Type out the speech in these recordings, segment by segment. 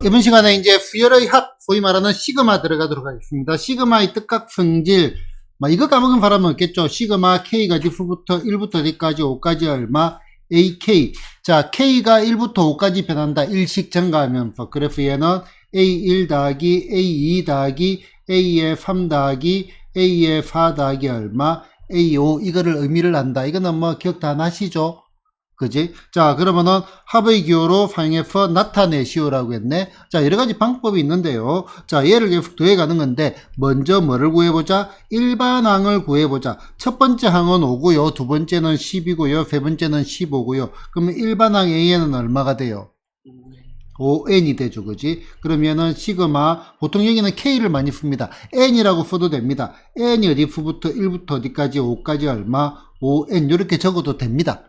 이번 시간에 이제 수열의 합, 소위 말하는 시그마 들어가도록 하겠습니다. 시그마의 뜻각 성질, 이거 까먹은 사람은 없겠죠. 시그마 K가 diff부터 1부터 D까지 5까지 얼마, AK. 자, K가 1부터 5까지 변한다. 일식 증가하면서. 그래서 얘는 A1 더하기 A2 더하기 A의 3 더하기 A의 4 더하기 얼마, A5. 이거를 의미를 한다. 이거는 뭐 기억 다 나시죠? 그지? 자, 그러면은 합의 기호로 사용해서 나타내시오라고 했네. 자, 여러 가지 방법이 있는데요. 자, 얘를 계속 더해가는 건데, 먼저 뭐를 구해보자? 일반항을 구해보자. 첫 번째 항은 5고요. 두 번째는 10이고요. 세 번째는 15고요. 그러면 일반항 A는 얼마가 돼요? 5n이 되죠. 그지? 그러면은 시그마, 보통 여기는 K를 많이 씁니다. n이라고 써도 됩니다. n이 어디부터 1부터 어디까지 5까지 얼마? 5n 이렇게 적어도 됩니다.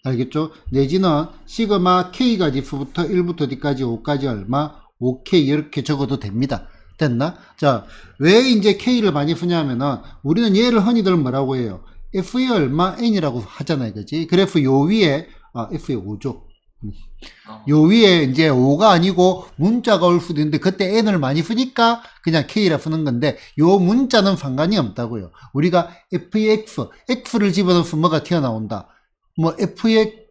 알겠죠? 내지는 시그마 K가 diff부터 1부터 D까지 5까지 얼마? 5K 이렇게 적어도 됩니다. 됐나? 자, 왜 이제 K를 많이 쓰냐면은 우리는 얘를 흔히들 뭐라고 해요? F의 얼마? N이라고 하잖아요. 그지? 그래서 요 위에, F의 5죠. 요 위에 이제 5가 아니고 문자가 올 수도 있는데 그때 N을 많이 쓰니까 그냥 K라 쓰는 건데 요 문자는 상관이 없다고요. 우리가 F의 X, X를 집어넣으면 뭐가 튀어나온다. 뭐 F의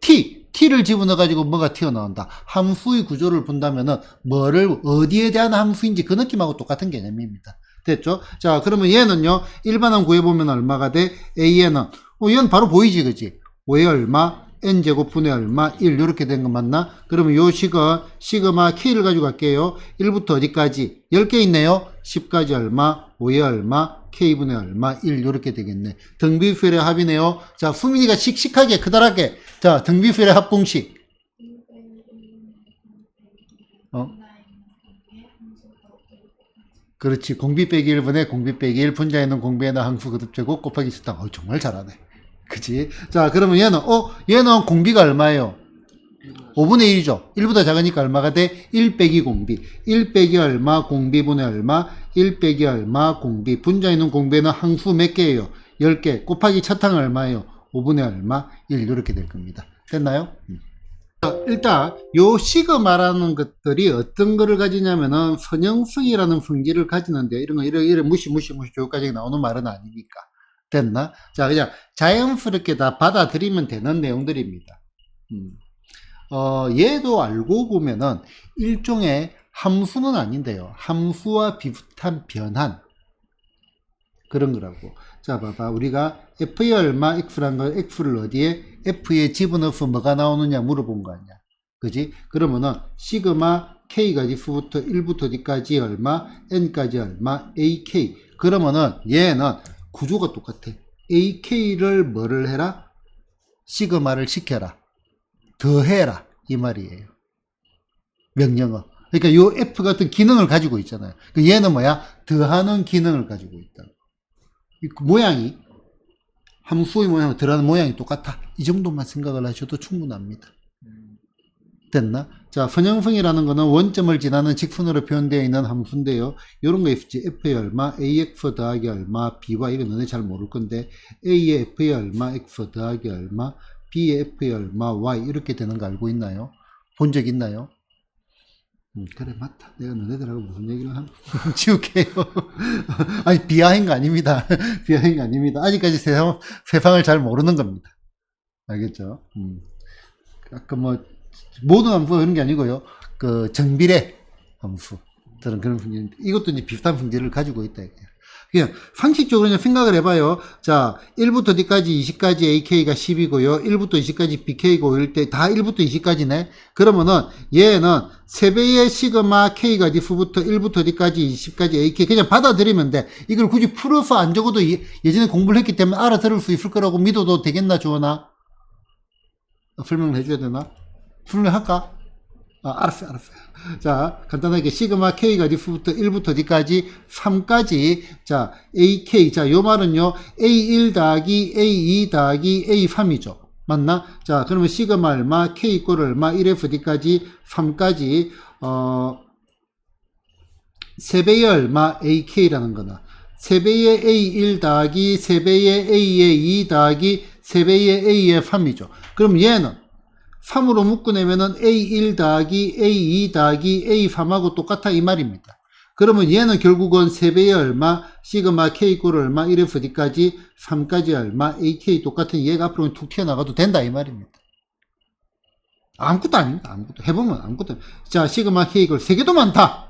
T를 집어넣어가지고 뭐가 튀어나온다. 함수의 구조를 본다면은 뭐를 어디에 대한 함수인지 그 느낌하고 똑같은 개념입니다. 됐죠? 자, 그러면 얘는요, 일반항 구해보면 얼마가 돼? A에는, 얘는 바로 보이지, 그지? 5에 얼마? n제곱분의 얼마? 1 이렇게 된 거 맞나? 그러면 요 식은 시그마 K를 가지고 갈게요. 1부터 어디까지? 10개 있네요. 10까지 얼마? 5에 얼마? K분의 얼마? 1 이렇게 되겠네. 등비수열의 합이네요. 자, 수민이가 씩씩하게 크다랗게. 자, 등비수열의 합 공식. 그렇지. 공비 빼기 1분의 공비 빼기 1 분자에 있는 공비에는 항수 거듭제곱 곱하기 수당. 정말 잘하네. 그치? 자, 그러면 얘는 공비가 얼마예요? 5분의 1이죠. 1보다 작으니까 얼마가 돼? 1 빼기 공비. 1 빼기 얼마? 공비분의 얼마? 1 빼기 얼마? 공비. 분자에 있는 공비는 항수 몇 개예요? 10개. 곱하기 차탕은 얼마예요? 5분의 얼마? 1 이렇게 될 겁니다. 됐나요? 일단 요 시그마라는 것들이 어떤 거를 가지냐면은 선형성이라는 성질을 가지는데 이런 거 이런 무시 교육과정에 나오는 말은 아니니까. 됐나? 자, 그냥 자연스럽게 다 받아들이면 되는 내용들입니다. 얘도 알고 보면은 일종의 함수는 아닌데요. 함수와 비슷한 변환. 그런 거라고. 자, 봐봐. 우리가 F의 얼마 X란 걸 X를 어디에? F에 집어넣어서 뭐가 나오느냐 물어본 거 아니야. 그지? 그러면은 시그마 K가 diff부터 1부터 D까지 얼마? N까지 얼마? AK. 그러면은 얘는 구조가 똑같아. AK를 뭐를 해라? 시그마를 시켜라. 더해라. 이 말이에요. 명령어. 그러니까 요 F 같은 기능을 가지고 있잖아요. 얘는 뭐야? 더하는 기능을 가지고 있다. 모양이, 함수의 모양, 더하는 모양이 똑같아. 이 정도만 생각을 하셔도 충분합니다. 됐나? 자, 선형성이라는 거는 원점을 지나는 직선으로 표현되어 있는 함수인데요. 이런 거 있지. F의 얼마, AX 더하기 얼마, B와 이거 너네 잘 모를 건데, A의 F의 얼마, X 더하기 얼마, B의 F의 얼마, Y 이렇게 되는 거 알고 있나요? 본 적 있나요? 그래, 맞다. 내가 너네들하고 무슨 얘기를 하면 지울게요. 아니, 비하인 거 아닙니다. 비하인 거 아닙니다. 아직까지 세상을 잘 모르는 겁니다. 알겠죠? 아까 모든 함수가 그런 게 아니고요. 정비례 함수. 저는 그런 fun계인데, 이것도 이제 비슷한 fun계를 가지고 있다. 그냥 상식적으로 그냥 생각을 해봐요. 자, 1부터 D까지 20까지 AK가 10이고요. 1부터 20까지 BK가 5일 때 다 1부터 20까지네. 그러면은 얘는 3배의 시그마 K가 diff부터 1부터 D까지 20까지 AK 그냥 받아들이면 돼. 이걸 굳이 풀어서 안 적어도 예전에 공부를 했기 때문에 알아들을 수 있을 거라고 믿어도 되겠나, 주원아? 설명을 해줘야 되나? 설명할까? 알았어요. 자, 간단하게 시그마 K가 diff부터 1부터 D까지 3까지, 자, AK, 자, 요 말은요, A1 더하기 A2 더하기 A3이죠. 맞나? 자, 그러면 시그마 얼마, K 이꼴 얼마, 1F D까지 3까지, 3배의 얼마, AK라는 거나, 3배의 A1 더하기 3배의 A의 2 더하기 3배의 A의 3이죠. 그럼 얘는 3으로 묶어내면은 A1 더하기 A2 더하기 A3하고 똑같아 이 말입니다. 그러면 얘는 결국은 3배의 얼마, 시그마 K 꼴 얼마, 1F D까지 3까지 얼마, AK 똑같은 얘가 앞으로 툭 튀어나가도 된다 이 말입니다. 아무것도 아닙니다. 아무것도. 해보면 아무것도. 자, 시그마 K 꼴 3개도 많다.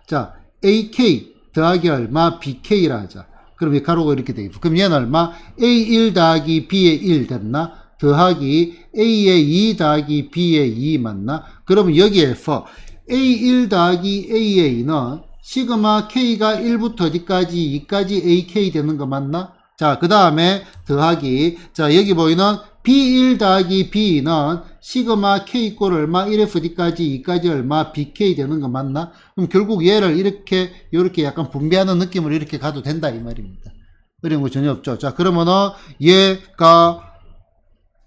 자, AK 더하기 얼마, BK라 하자. 그럼 이 가로가 이렇게 되겠고. 그럼 얘는 얼마? A1 더하기 B의 1 됐나? 더하기 A의 2 더하기 B의 2 맞나? 그러면 여기에서 A1 더하기 A의 2는 시그마 K가 1부터 D까지 2까지 AK 되는 거 맞나? 자, 그 다음에 더하기. 자, 여기 보이는 B1 더하기 B2는 시그마 K 꼴 얼마 1F D까지 2까지 얼마 BK 되는 거 맞나? 그럼 결국 얘를 이렇게 약간 분배하는 느낌으로 이렇게 가도 된다 이 말입니다. 어려운 거 전혀 없죠. 자, 그러면은 얘가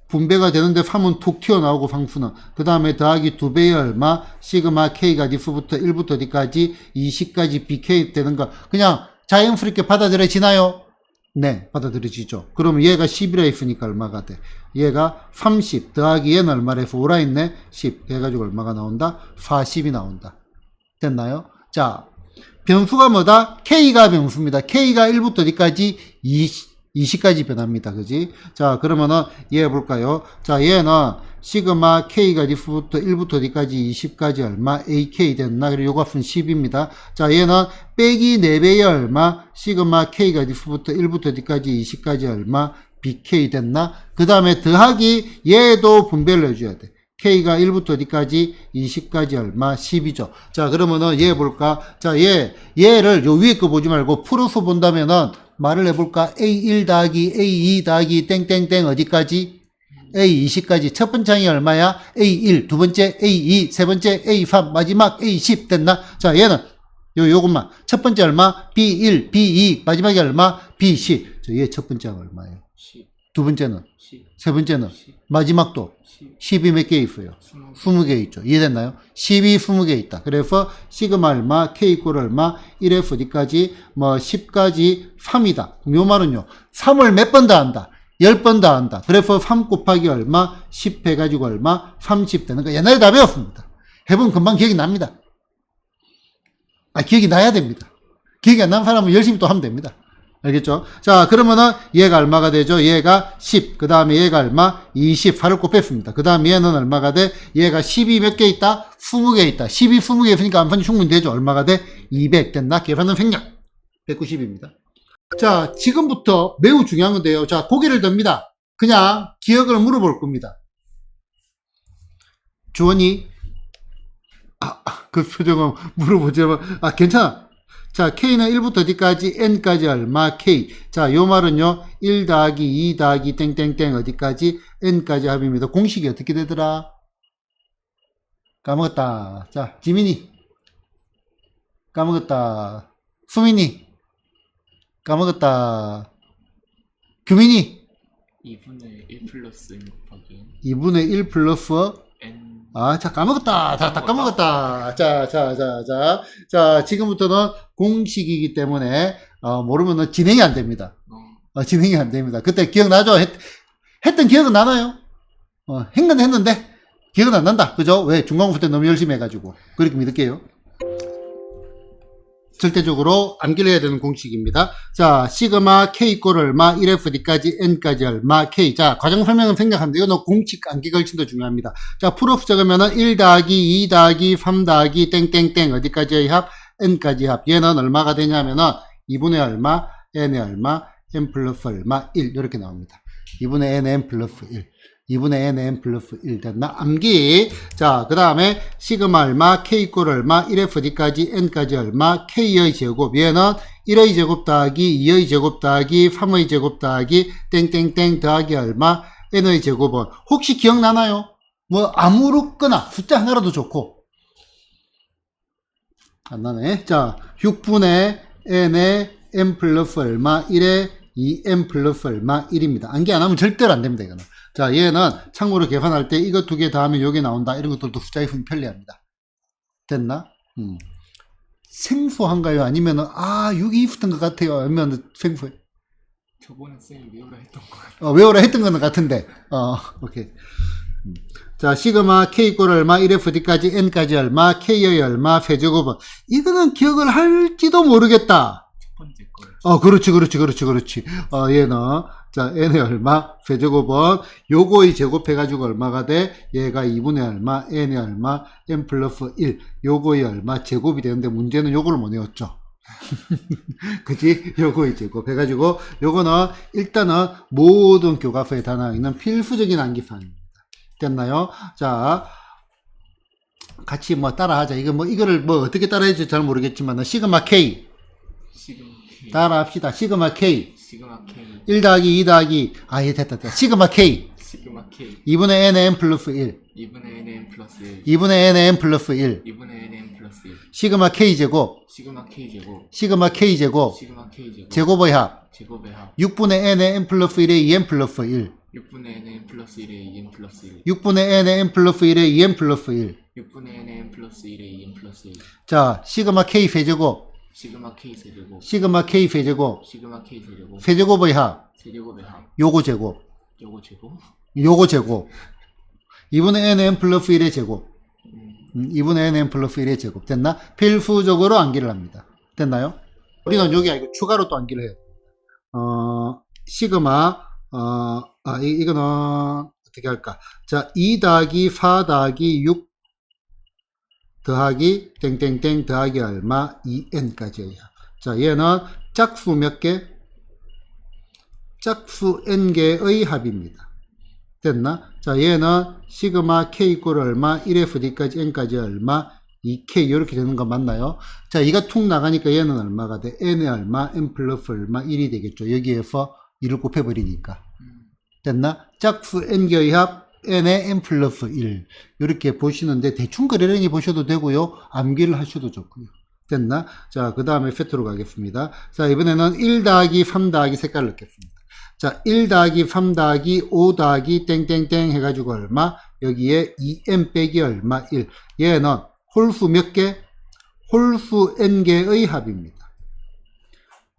분배가 되는데 3은 툭 튀어나오고 상수는 그 다음에 더하기 2배의 얼마 시그마 K가 diff부터 1부터 D까지 20까지 BK 되는 거 그냥 자연스럽게 받아들여지나요? 네, 받아들여지죠. 그러면 얘가 10이라 했으니까 얼마가 돼? 얘가 30 더하기 얘는 얼마라 해서 오라 했네? 10 해가지고 얼마가 나온다? 40이 나온다. 됐나요? 자, 변수가 뭐다? K가 변수입니다. K가 1부터 D까지 20까지 변합니다. 그지? 자, 그러면은 얘 볼까요? 자, 얘는 시그마 K가 diff부터 1부터 D까지 20까지 얼마? AK 됐나? 그리고 요 값은 10입니다. 자, 얘는 빼기 4배의 얼마? 시그마 K가 diff부터 1부터 D까지 20까지 얼마? BK 됐나? 그 다음에 더하기 얘도 분배를 해줘야 돼. K가 1부터 D까지 20까지 얼마? 10이죠. 자, 그러면은 얘 볼까? 자, 얘를 요 위에 거 보지 말고 풀어서 본다면은 말을 해볼까? A1 더하기 A2 더하기 땡땡땡 어디까지? A20까지. 첫 번째 항이 얼마야? A1, 두 번째 A2, 세 번째 A3, 마지막 A10 됐나? 자, 얘는 요것만. 첫 번째 얼마? B1, B2, 마지막에 얼마? B10. 저 얘 첫 번째 항 얼마예요? 10, 두 번째는? 10, 세 번째는? 10, 마지막도? 10, 10이 몇 개 있어요? 20, 20개 있죠. 이해됐나요? 10이 20개 있다. 그래서 시그마 얼마, K 이퀄 얼마, 1F D까지 뭐 10까지 3이다. 요 말은요. 3을 몇 번 더한다? 10번 더한다. 그래서 3 곱하기 얼마, 10 해가지고 얼마, 30 되는 거 옛날에 다 배웠습니다. 해보면 금방 기억이 납니다. 기억이 나야 됩니다. 기억이 안 나는 사람은 열심히 또 하면 됩니다. 알겠죠? 자, 그러면은 얘가 얼마가 되죠? 얘가 10. 그 다음에 얘가 얼마? 20. 8을 곱했습니다. 그 다음에 얘는 얼마가 돼? 얘가 10이 몇 개 있다? 20개 있다. 10이 20개 있으니까 암산이 충분히 되죠? 얼마가 돼? 200 됐나? 계산은 생략. 190입니다. 자, 지금부터 매우 중요한 건데요. 자, 고개를 듭니다. 그냥 기억을 물어볼 겁니다. 주원이? 그 표정은 물어보지만, 괜찮아. 자, K는 1부터 D까지 N까지 얼마? K. 자, 요 말은요, 1 더하기 2 더하기 땡땡땡 어디까지? N까지 합입니다. 공식이 어떻게 되더라? 까먹었다. 자, 지민이. 까먹었다. 수민이. 까먹었다. 규민이. 2분의 1 플러스 N 곱하기 2분의 1 플러스 N. 자, 까먹었다. 다 까먹었다. 자, 지금부터는 공식이기 때문에, 모르면은 진행이 안 됩니다. 진행이 안 됩니다. 그때 기억나죠? 했던 기억은 나나요? 한 건 했는데, 기억은 안 난다. 그죠? 왜? 중간고사 때 너무 열심히 해가지고. 그렇게 믿을게요. 절대적으로 암기를 해야 되는 공식입니다. 자, 시그마 K 이퀄 얼마, 1FD까지 N까지 얼마, K. 자, 과정 설명은 생략합니다. 이거 공식 암기 걸친도 중요합니다. 자, 풀오프 적으면은 1 더하기 2 더하기 3 더하기 땡땡땡 어디까지의 합? N까지 합. 얘는 얼마가 되냐면은 2분의 얼마, N의 얼마, N 플러스 얼마, 1. 이렇게 나옵니다. 2분의 N, N 플러스 1. 2분의 N, N 플러스 1 됐나? 암기. 자, 그 다음에 시그마 얼마, K 이퀄 얼마, 1FD까지 N까지 얼마, K의 제곱. 얘는 1의 제곱 더하기 2의 제곱 더하기 3의 제곱 더하기 땡땡땡 더하기 얼마, N의 제곱은 혹시 기억나나요? 뭐 아무렇거나 숫자 하나라도 좋고. 안 나네. 자, 6분의 N의 N 플러스 얼마, 1의 2N 플러스 얼마, 1입니다. 암기 안 하면 절대로 안 됩니다, 이거는. 자, 얘는 참고로 계산할 때 이거 두 개 더하면 요게 나온다. 이런 것들도 숫자에 쓰면 편리합니다. 됐나? 생소한가요? 아니면은, 6이 있었던 것 같아요. 아니면 생소해? 저번에 쌤이 외우라 했던 거 같아요. 외우라 했던 거는 같은데. 오케이. 자, 시그마 k 꼴 얼마, 1fd까지 n까지 얼마, k의 얼마, 세제곱은 이거는 기억을 할지도 모르겠다. 첫 번째 거. 그렇지. 얘는 자, n의 얼마, 세제곱은 요거의 제곱해가지고 얼마가 돼? 얘가 2분의 얼마, n의 얼마, n 플러스 1, 요거의 얼마, 제곱이 되는데 문제는 요거를 못 외웠죠. 그치? 요거의 제곱 해가지고 요거는 일단은 모든 교과서에 다 나와 있는 필수적인 암기사항입니다. 됐나요? 자, 같이 뭐 따라하자. 이거를 뭐 어떻게 따라할지 잘 모르겠지만 시그마 k 시그마 K. 따라합시다. 시그마 k 시그마 K. 1 더하기 2 더하기 됐다. 시그마 k 시그마 K. 2분의 n의 n 플러스 1 2분의 N 플러스 1. 2분의 n의 n 플러스 1 2분의 N 플러스 1. 시그마 k 제곱 시그마 K 제곱. 시그마 k 제곱 시그마 K 제곱. 제곱의 합 제곱의 합. 6분의 n의 n 플러스 1의 2n 플러스 1 6분의 N 플러스 1의 2N 플러스 1. 6분의 n의 n 플러스 1의 2n 플러스 1 6분의 N 플러스 1의 2N 플러스 1. 자, 시그마 k 세제곱 시그마 K 세제곱. 시그마 k 세제곱 시그마 K 세제곱. 세제곱의 합 세제곱의 합. 요거 제곱 요거 제곱. 요거 제곱 2분의 nn 플러스 1의 제곱 2분의 nn 플러스 1의 제곱 됐나? 필수적으로 암기를 합니다. 됐나요? 우리는 여기 아니고 추가로 또 암기를 해요. 시그마 이거는 어떻게 할까? 자, 2 더하기 4 더하기 6 더하기 땡땡땡 더하기 얼마 2n까지예요. 자, 얘는 짝수 몇 개? 짝수 n개의 합입니다. 됐나? 자, 얘는 시그마 k 이꼴 얼마, 1fd까지 n까지 얼마, 2k 이렇게 되는 거 맞나요? 자, 이가 툭 나가니까 얘는 얼마가 돼? n의 얼마, n 플러스 얼마, 1이 되겠죠. 여기에서 1을 곱해버리니까. 됐나? 짝수 n개의 합, n의 n 플러스 1. 이렇게 보시는데 대충 그려내기 보셔도 되고요. 암기를 하셔도 좋고요. 됐나? 자, 그 다음에 세트로 가겠습니다. 자, 이번에는 1 더하기 3 더하기 색깔을 넣겠습니다. 자, 1 더하기 3 더하기 5 더하기 땡땡땡 해가지고 얼마? 여기에 2n 빼기 얼마? 1. 얘는 홀수 몇 개? 홀수 n개의 합입니다.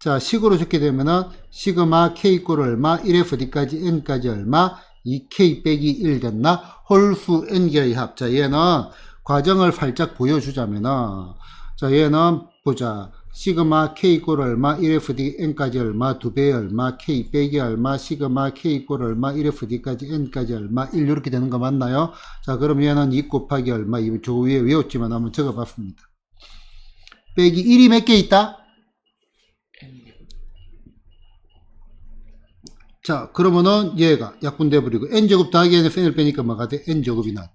자, 식으로 적게 되면은 시그마 k 이꼴 얼마? 1fd까지 n까지 얼마? 2k 빼기 1 됐나? 홀수 n개의 합. 자, 얘는 과정을 살짝 보여주자면은 자, 얘는 보자. 시그마 k 이꼴 얼마, 1fd n까지 얼마, 2배의 얼마, k 빼기 얼마, 시그마 k 이꼴 얼마, 1fd까지 n까지 얼마, 1 이렇게 되는 거 맞나요? 자, 그럼 얘는 2 곱하기 얼마, 이거 저 위에 외웠지만 한번 적어봤습니다. 빼기 1이 몇 개 있다? N. 자, 그러면은 얘가 약분돼 버리고 n제곱 더하기 n에서 n을 빼니까 뭐가 돼? n제곱이 나왔죠.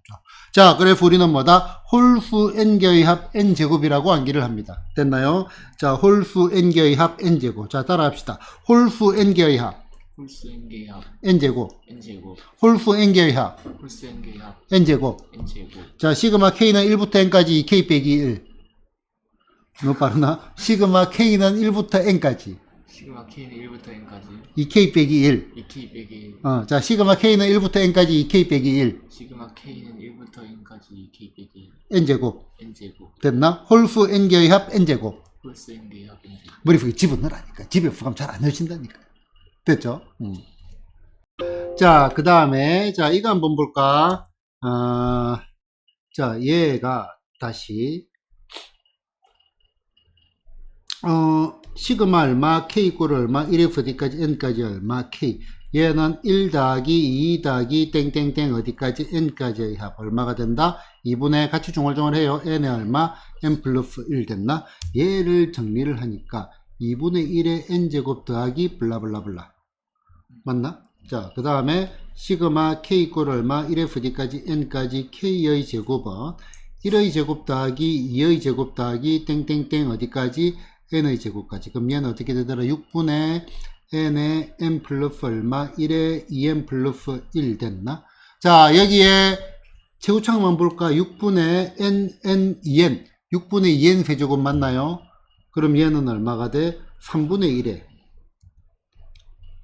자, 그래서 우리는 뭐다? 홀수 n개의 합 n제곱이라고 암기를 합니다. 됐나요? 자, 홀수 n개의 합 n제곱. 자, 따라합시다. 홀수 n개의 합 홀수 N개의 합. n제곱. N제곱. 홀수 n개의 합 홀수 N개의 합. n제곱. N제곱. 자, 시그마 k는 1부터 n까지 2k 빼기 1. 너무 빠르나? 시그마 k는 1부터 n까지 시그마 K는 1부터 N까지 2k 빼기 1. 2K 빼기 1. 자, 시그마 k는 1부터 n까지 2k 빼기 1. 시그마 K는 1부터 N까지 2K 빼기 1. n제곱. N제곱. 됐나? 홀수 n개의 합 n제곱. 홀수 N개의 합 N제곱. 머리속에 집어넣으라니까. 집에 부감 잘 안 넣어진다니까. 됐죠? 자, 그 다음에, 자, 이거 한번 볼까? 자, 얘가 다시, 시그마 얼마, k 이꼴 얼마, 1fd까지 n까지 얼마, k. 얘는 1 더하기 2 더하기 땡땡땡 어디까지 n까지의 합 얼마가 된다? 2분의 같이 중얼중얼 해요. n의 얼마? n 플러스 1 됐나? 얘를 정리를 하니까 2분의 1의 n제곱 더하기 블라블라블라 맞나? 자, 그 다음에 시그마 k 이꼴 얼마? 1fd까지 n까지 k의 제곱은 1의 제곱 더하기 2의 제곱 더하기 땡땡땡 어디까지? n의 제곱까지. 그럼 얘는 어떻게 되더라? 6분의 n의 n 플러스 얼마? 1의 2n 플러스 1 됐나? 자, 여기에 최후창만 볼까? 6분의 n 2n 6분의 2n 세제곱 맞나요? 그럼 얘는 얼마가 돼? 3분의 1에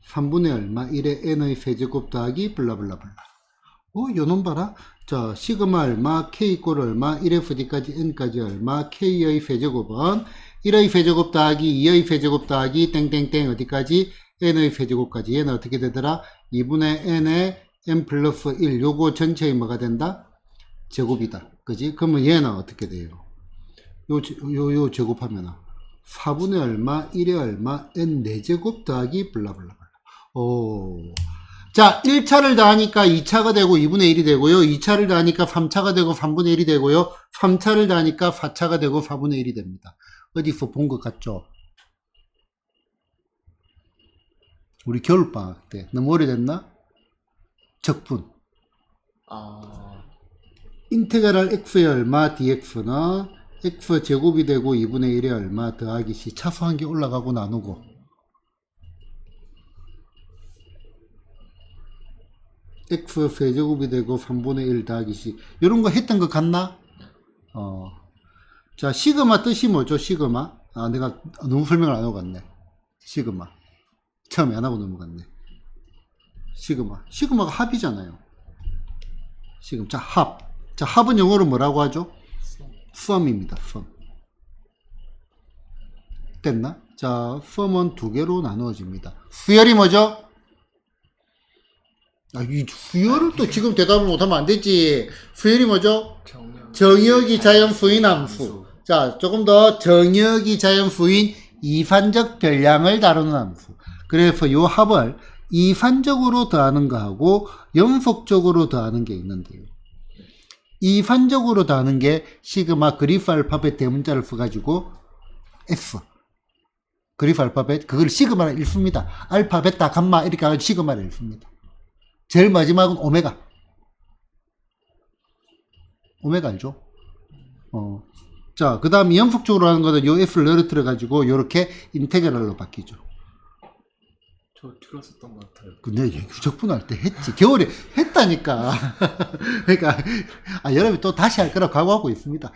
3분의 얼마? 1의 n의 세제곱 더하기 블라블라블라. 요놈 봐라. 자, 시그마 얼마? k 이꼴 얼마? 1fd까지 n까지 얼마? k의 세제곱은 1의 세제곱 더하기 2의 세제곱 더하기 땡땡땡 어디까지? n의 세제곱까지. 얘는 어떻게 되더라? 2분의 n의 n 플러스 1 요거 전체의 뭐가 된다? 제곱이다. 그지? 그러면 얘는 어떻게 돼요? 요 제곱하면 4분의 얼마, 1의 얼마, n 4제곱 더하기 블라블라블라. 오. 자, 1차를 더하니까 2차가 되고 2분의 1이 되고요. 2차를 더하니까 3차가 되고 3분의 1이 되고요. 3차를 더하니까 4차가 되고 4분의 1이 됩니다. 어디서 본 것 같죠? 우리 겨울방학 때. 너무 오래됐나? 적분. 인테그랄 x의 얼마, dx는 x 제곱이 되고 2분의 1의 얼마 더하기 c. 차수한 게 올라가고 나누고. x 세제곱이 되고 3분의 1 더하기 c. 이런 거 했던 것 같나? 자, 시그마 뜻이 뭐죠? 시그마. 내가 너무 설명을 안 하고 갔네. 시그마. 처음에 안 하고 넘어갔네. 시그마. 시그마가 합이잖아요. 시그마. 자, 합. 자, 합은 영어로 뭐라고 하죠? sum입니다. sum. 됐나? 자, sum은 두 개로 나누어집니다. 수열이 뭐죠? 이 수열을 또 지금 대답을 못하면 안 되지. 수열이 뭐죠? 정역이 자연수인 함수. 자, 조금 더 정역이 자연수인 이산적 별량을 다루는 함수. 그래서 요 합을 이산적으로 더하는 거하고 연속적으로 더하는 게 있는데요. 이산적으로 더하는 게 시그마 그리프 알파벳 대문자를 써가지고 S. 그리프 알파벳, 그걸 시그마를 읽습니다. 알파, 베타, 감마 이렇게 해가지고 시그마를 읽습니다. 제일 마지막은 오메가. 오메가 알죠? 자, 그 다음 연속적으로 하는 거는 요 F를 늘어뜨려 가지고 요렇게 인테그랄로 바뀌죠. 저 들었었던 것 같아요. 근데 적분할 때 했지. 겨울에 했다니까. 그러니까 여러분이 또 다시 할 거라고 각오하고 있습니다.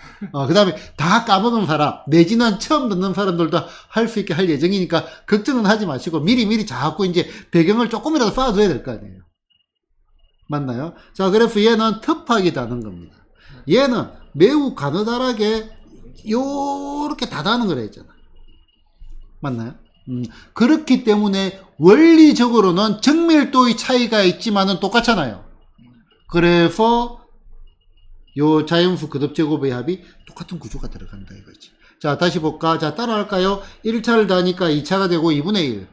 그 다음에 다 까먹은 사람 내지는 처음 듣는 사람들도 할 수 있게 할 예정이니까 걱정은 하지 마시고 미리 자꾸 이제 배경을 조금이라도 쌓아둬야 될 거 아니에요. 맞나요? 자, 그래서 얘는 터프하게 다는 겁니다. 얘는 매우 가느다랗게 요렇게 다다는 거라 했잖아. 맞나요? 그렇기 때문에 원리적으로는 정밀도의 차이가 있지만은 똑같잖아요. 그래서 요 자연수 거듭제곱의 합이 똑같은 구조가 들어간다 이거지. 자, 다시 볼까? 자, 따라할까요? 1차를 더하니까 2차가 되고 2분의 1.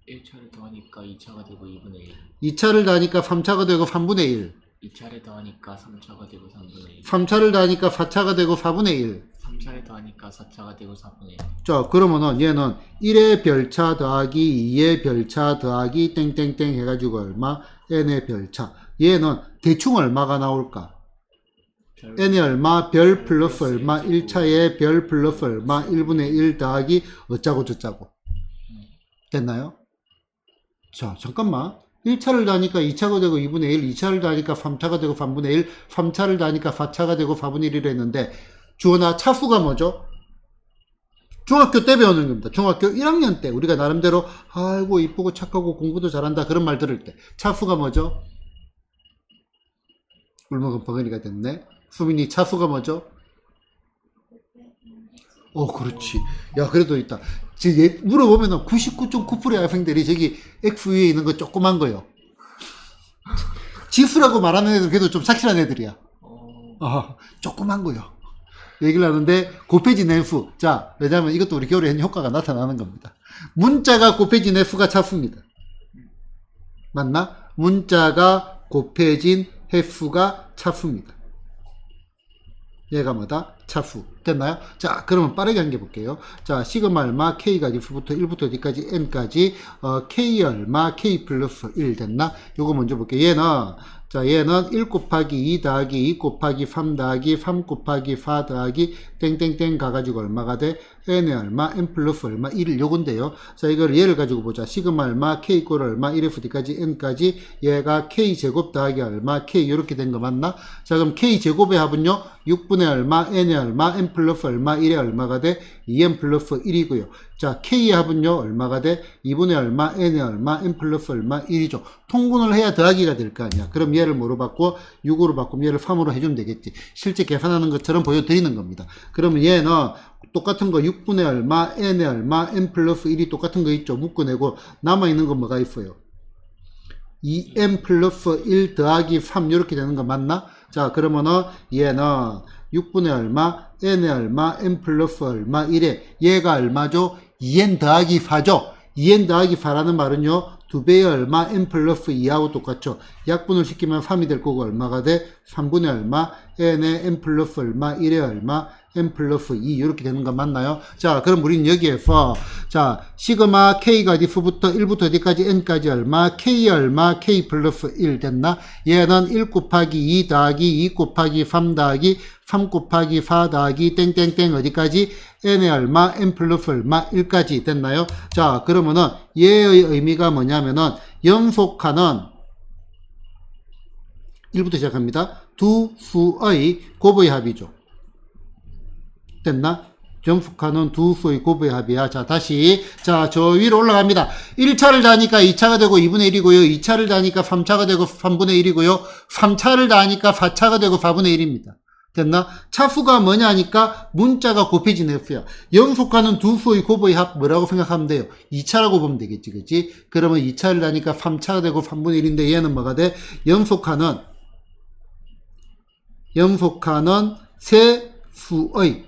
1차를 더하니까 2차가 되고 2분의 1. 2차를 더하니까 3차가 되고 3분의 1. 2차를 더하니까 3차가 되고 3분의 1. 3차를 더하니까 4차가 되고 4분의 1. 3차를 더하니까 4차가 되고 4분의 1. 자, 그러면은 얘는 1의 별차 더하기 2의 별차 더하기 땡땡땡 해가지고 얼마? n의 별차. 얘는 대충 얼마가 나올까? n이 얼마? 별 플러스 얼마? 1차에 별 플러스 얼마? 1분의 1 더하기 어짜고 저짜고. 됐나요? 자, 잠깐만. 1차를 더하니까 2차가 되고 2분의 1, 2차를 더하니까 3차가 되고 3분의 1, 3차를 더하니까 4차가 되고 4분의 1이라 했는데 주어나 차수가 뭐죠? 중학교 때 배우는 겁니다. 중학교 1학년 때 우리가 나름대로 아이고 이쁘고 착하고 공부도 잘한다 그런 말 들을 때 차수가 뭐죠? 울먹은 버거니가 됐네. 수민이 차수가 뭐죠? 그렇지. 야, 그래도 있다. 물어보면은 99.9%의 학생들이 저기 X 위에 있는 거 조그만 거요. 지수라고 말하는 애들 그래도 좀 착실한 애들이야. 조그만 거요. 얘기를 하는데 곱해진 수. 자, 왜냐면 이것도 우리 겨울에 효과가 나타나는 겁니다. 문자가 곱해진 횟수가 차수입니다. 맞나? 문자가 곱해진 횟수가 차수입니다. 얘가 뭐다? 차수. 됐나요? 자, 그러면 빠르게 한 개 볼게요. 자, 시그마 얼마, k가 1부터 d까지 n까지, k 얼마, k 플러스 1 됐나? 요거 먼저 볼게요. 얘는 1 곱하기 2 더하기 2 곱하기 3 더하기 3 곱하기 4 더하기 땡땡땡 가가지고 얼마가 돼? n이 얼마? n 플러스 얼마? 1 요건데요. 자, 이걸 얘를 가지고 보자. 시그마 얼마? k 이꼴 얼마? 1에서 d까지 n까지 얘가 k 제곱 더하기 얼마? k 요렇게 된 거 맞나? 자, 그럼 k 제곱의 합은요? 6분의 얼마? n이 얼마? n 플러스 얼마? 1에 얼마가 돼? 2n 플러스 1이고요. 자, k의 합은요? 얼마가 돼? 2분의 얼마? n이 얼마? n 플러스 얼마? 1이죠. 통분을 해야 더하기가 될 거 아니야. 그럼 얘를 뭐로 바꿔? 6으로 바꾸면 얘를 3으로 해주면 되겠지. 실제 계산하는 것처럼 보여드리는 겁니다. 그러면 얘는 똑같은 거 6분의 얼마, n의 얼마, n 플러스 1이 똑같은 거 있죠. 묶어내고 남아있는 건 뭐가 있어요? 2n 플러스 1 더하기 3 이렇게 되는 거 맞나? 자, 그러면은 얘는 6분의 얼마, n의 얼마, n 플러스 얼마 1에 얘가 얼마죠? 2n 더하기 4죠. 2n 더하기 4라는 말은요, 2배의 얼마, n 플러스 2하고 똑같죠. 약분을 시키면 3이 될 거고 얼마가 돼? 3분의 얼마, n의 n 플러스 얼마, 1의 얼마, n 플러스 2 이렇게 되는 거 맞나요? 자, 그럼 우리는 여기에서 자, 시그마 k가 어디서부터 1부터 어디까지 n까지 얼마, k 얼마, k 플러스 1 됐나? 얘는 1 곱하기 2 더하기 2 곱하기 3 더하기 3 곱하기 4 더하기 땡땡땡 어디까지? n의 얼마, n 플러스 얼마, 1까지 됐나요? 자, 그러면은 얘의 의미가 뭐냐면은 연속하는 1부터 시작합니다. 두 수의 곱의 합이죠. 됐나? 연속하는 두 수의 곱의 합이야. 자, 다시. 자, 저 위로 올라갑니다. 1차를 다니까 2차가 되고 2분의 1이고요. 2차를 다니까 3차가 되고 3분의 1이고요. 3차를 다니까 4차가 되고 4분의 1입니다. 됐나? 차수가 뭐냐니까 문자가 곱해진 F야. 연속하는 두 수의 곱의 합 뭐라고 생각하면 돼요? 2차라고 보면 되겠지. 그치? 그러면 2차를 다니까 3차가 되고 3분의 1인데 얘는 뭐가 돼? 연속하는 세 수의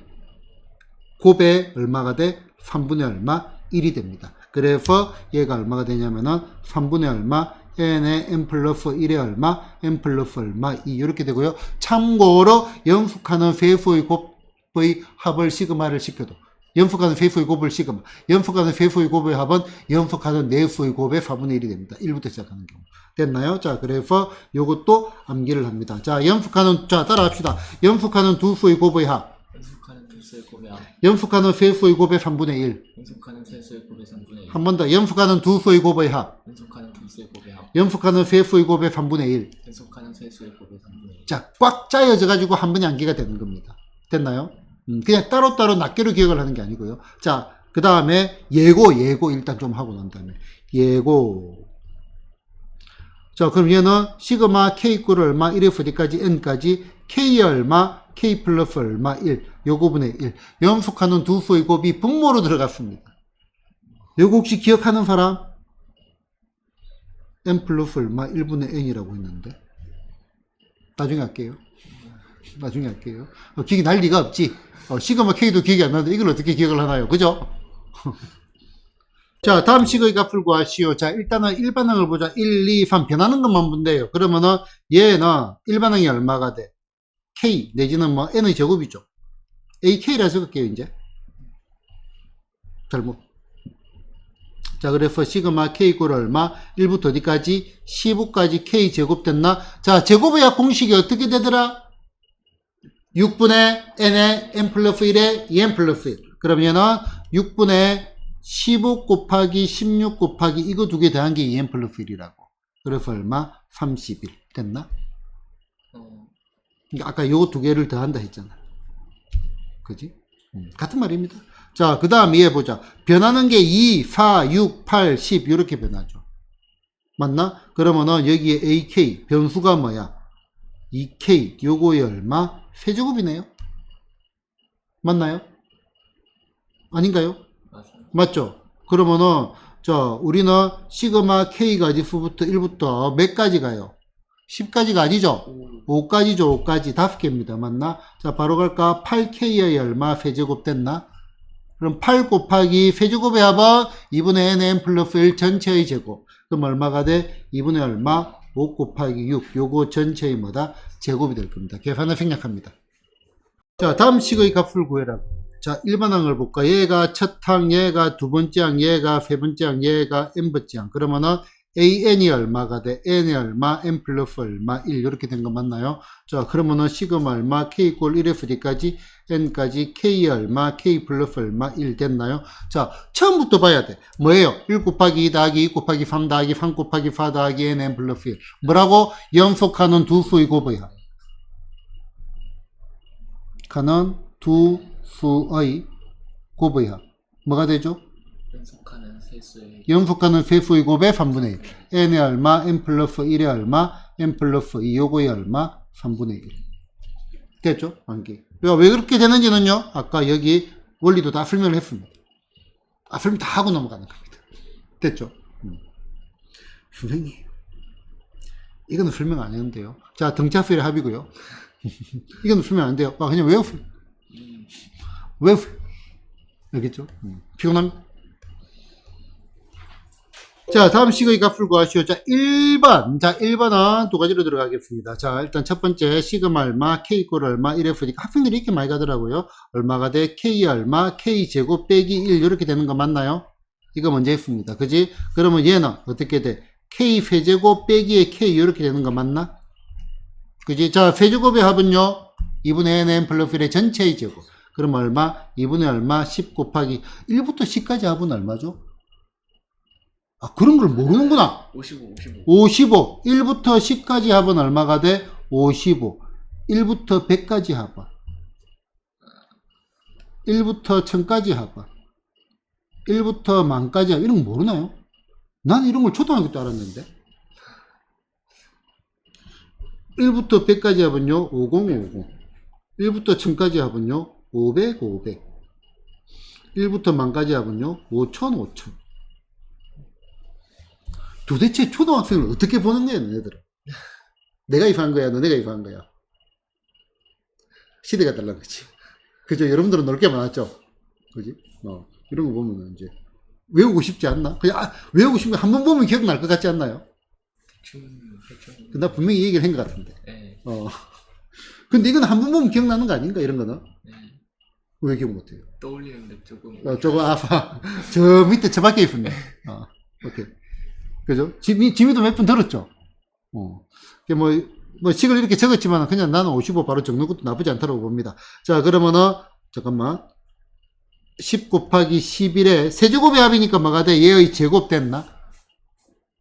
곱에 얼마가 돼? 3분의 얼마? 1이 됩니다. 그래서 얘가 얼마가 되냐면은 3분의 얼마? n의 n 플러스 1의 얼마? n 플러스 얼마? 2 이렇게 되고요. 참고로 연속하는 세 수의 곱의 합을 시그마를 시켜도 연속하는 세 수의 곱을 시그마, 연속하는 세 수의 곱의 합은 연속하는 네 수의 곱의 4분의 1이 됩니다. 1부터 시작하는 경우. 됐나요? 자, 그래서 요것도 암기를 합니다. 자, 자, 따라합시다. 연속하는 두 수의 곱의 합. 연속하는 두 수의 곱의 합. 연속하는 세 수의 곱의 3분의 1. 연속하는 세 수의 곱의 3분의 1. 한 번 더. 연속하는 두 수의 곱의 합. 연속하는 두 수의 곱의 합. 연속하는 세 수의 곱의 3분의 1. 연속하는 세 수의 곱의 3분의 1. 자, 꽉 짜여져 가지고 한 번에 암기가 되는 겁니다. 됐나요? 그냥 따로따로 낱개로 기억을 하는 게 아니고요. 자, 그 다음에 예고 일단 좀 하고 난 다음에 예고. 자, 그럼 얘는 시그마 k 이퀄 얼마 1에서 어디까지 n까지 k 얼마 k 플러스 얼마 1 요거분의 1 연속하는 두 수의 곱이 분모로 들어갔습니다. 요거 혹시 기억하는 사람? n 플러스 얼마 1분의 n이라고 했는데 나중에 할게요. 기억이 날 리가 없지. 시그마 k도 기억이 안 나는데 이걸 어떻게 기억을 하나요? 그죠? 자, 다음 식의 값을 구하시오. 자, 일단은 일반항을 보자. 1, 2, 3 변하는 것만 본대요. 그러면은 얘는 일반항이 얼마가 돼? k 내지는 뭐 n의 제곱이죠. ak라 적을게요. 이제 잘못. 자, 그래서 시그마 k 이퀄 얼마? 1부터 어디까지? 15까지 k 제곱 됐나? 자, 제곱의 약 공식이 어떻게 되더라? 6분의 n의 n 플러스 1의 2n 플러스 1. 그러면은 6분의 15 곱하기 16 곱하기 이거 두 개 더한 게 2n 플러스 1이라고. 그래서 얼마? 31. 됐나? 아까 요 두 개를 더한다 했잖아. 그지? 같은 말입니다. 자, 그 다음 이해 보자. 변하는 게 2, 4, 6, 8, 10 이렇게 변하죠. 맞나? 그러면은 여기에 AK 변수가 뭐야? 2K 요거의 얼마? 세제곱이네요. 맞나요? 아닌가요? 맞죠? 그러면은 우리는 시그마 K가 어디서부터 1부터 몇 가지 가요? 10까지가 아니죠? 5까지죠. 5까지 5개입니다. 맞나? 자, 바로 갈까? 8K의 얼마? 세제곱 됐나? 그럼 8 곱하기 세제곱의 합은 2분의 n 플러스 1 전체의 제곱. 그럼 얼마가 돼? 2분의 얼마? 5 곱하기 6. 요거 전체의 뭐다? 제곱이 될 겁니다. 계산을 생략합니다. 자, 다음 식의 값을 구해라. 자, 일반항을 볼까? 얘가 첫 항, 얘가 두 번째 항, 얘가 세 번째 항, 얘가 n번째 항. 그러면은 an이 얼마가 돼? n이 얼마? n 플러스 얼마? 1 이렇게 된 거 맞나요? 자, 그러면은 시그마 얼마? k 이퀄 1에서 어디까지? n까지 k 얼마? k 플러스 얼마? 1 됐나요? 자, 처음부터 봐야 돼. 뭐예요? 1 곱하기 2 더하기 2 곱하기 3 더하기 3 곱하기 4 더하기 n 플러스 1. 뭐라고? 연속하는 두 수의 곱의 합. 가는 두 수의 곱의 합. 뭐가 되죠? 연속하는 세 수의 곱의 3분의 1. n의 얼마? n 플러스 1의 얼마? n 플러스 2 요거의 얼마? 3분의 1. 됐죠? 관계. 왜 그렇게 되는지는요, 아까 여기 원리도 다 설명을 했습니다. 설명 다 하고 넘어가는 겁니다. 됐죠? 선생님, 이거는 설명 안 했는데요. 자, 등차수의 합이고요. 이거는 설명 안 돼요. 아, 그냥 외우세요. 외우세요. 알겠죠? 피곤합니다. 자, 다음 시그의 값을 구하시오. 자, 1번. 자, 1번은 두 가지로 들어가겠습니다. 자, 일단 첫 번째, 시그마 얼마, K 이꼴 얼마, 1F니까 학생들이 이렇게 많이 가더라고요. 얼마가 돼? K 얼마, K 제곱 빼기 1, 이렇게 되는 거 맞나요? 이거 먼저 했습니다. 그지? 그러면 얘는 어떻게 돼? K 세제곱 빼기에 K 이렇게 되는 거 맞나? 그지? 자, 세제곱의 합은요, 2분의 n 플러스 1의 전체의 제곱. 그럼 얼마? 2분의 얼마? 10 곱하기 1부터 10까지 합은 얼마죠? 아, 그런 걸 모르는구나. 55. 55. 1부터 10까지 합은 얼마가 돼? 55. 1부터 100까지 합은. 1부터 1000까지 합은. 1부터 만까지 합은. 이런 거 모르나요? 난 이런 걸 초등학교 때 알았는데. 1부터 100까지 합은요, 50, 1부터 1000까지 합은요, 500, 500. 1부터 만까지 합은요, 5000, 5000. 도대체 초등학생을 어떻게 보는 거야, 너네들은? 내가 입한 거야, 너네가 입한 거야? 시대가 달라, 그치? 그죠? 여러분들은 놀 게 많았죠? 그지? 이런 거 보면 이제, 외우고 싶지 않나? 그냥, 외우고 싶으면 한 번 보면 기억날 것 같지 않나요? 대충. 나 분명히 이 얘기를 한 것 같은데. 네. 근데 이건 한 번 보면 기억나는 거 아닌가, 이런 거는? 네. 왜 기억 못해요? 떠올리는데 조금. 조금 저 밑에 저 밖에 있습니다. 오케이. 그죠? 지미도 몇 분 들었죠? 식을 이렇게 적었지만, 그냥 나는 55 바로 적는 것도 나쁘지 않다고 봅니다. 자, 그러면은, 잠깐만. 10 곱하기 11에, 세제곱의 합이니까 뭐가 돼? 얘의 제곱 됐나?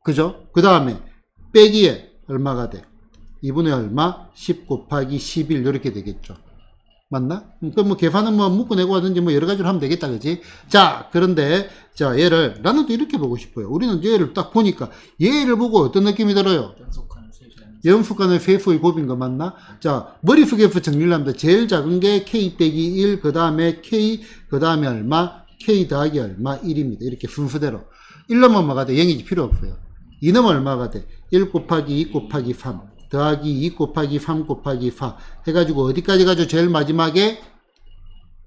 그죠? 그 다음에, 빼기에, 얼마가 돼? 2분의 얼마? 10 곱하기 11, 이렇게 되겠죠. 맞나? 그럼 계산은 묶어내고 하든지 여러 가지로 하면 되겠다, 그지? 자, 그런데, 자, 얘를, 나는 또 이렇게 보고 싶어요. 우리는 얘를 딱 보니까, 얘를 보고 어떤 느낌이 들어요? 연속하는 세수의 곱인 거 맞나? 자, 머릿속에서 정리를 합니다. 제일 작은 게 K 빼기 1, 그 다음에 K, 그 다음에 얼마? K 더하기 얼마? 1입니다. 이렇게 순서대로. 1넣으면 뭐가 돼? 0이지 필요 없어요. 2넣으면 얼마가 돼? 1 곱하기 2 곱하기 3. 더하기 2 곱하기 3 곱하기 4 해가지고 어디까지 가죠? 제일 마지막에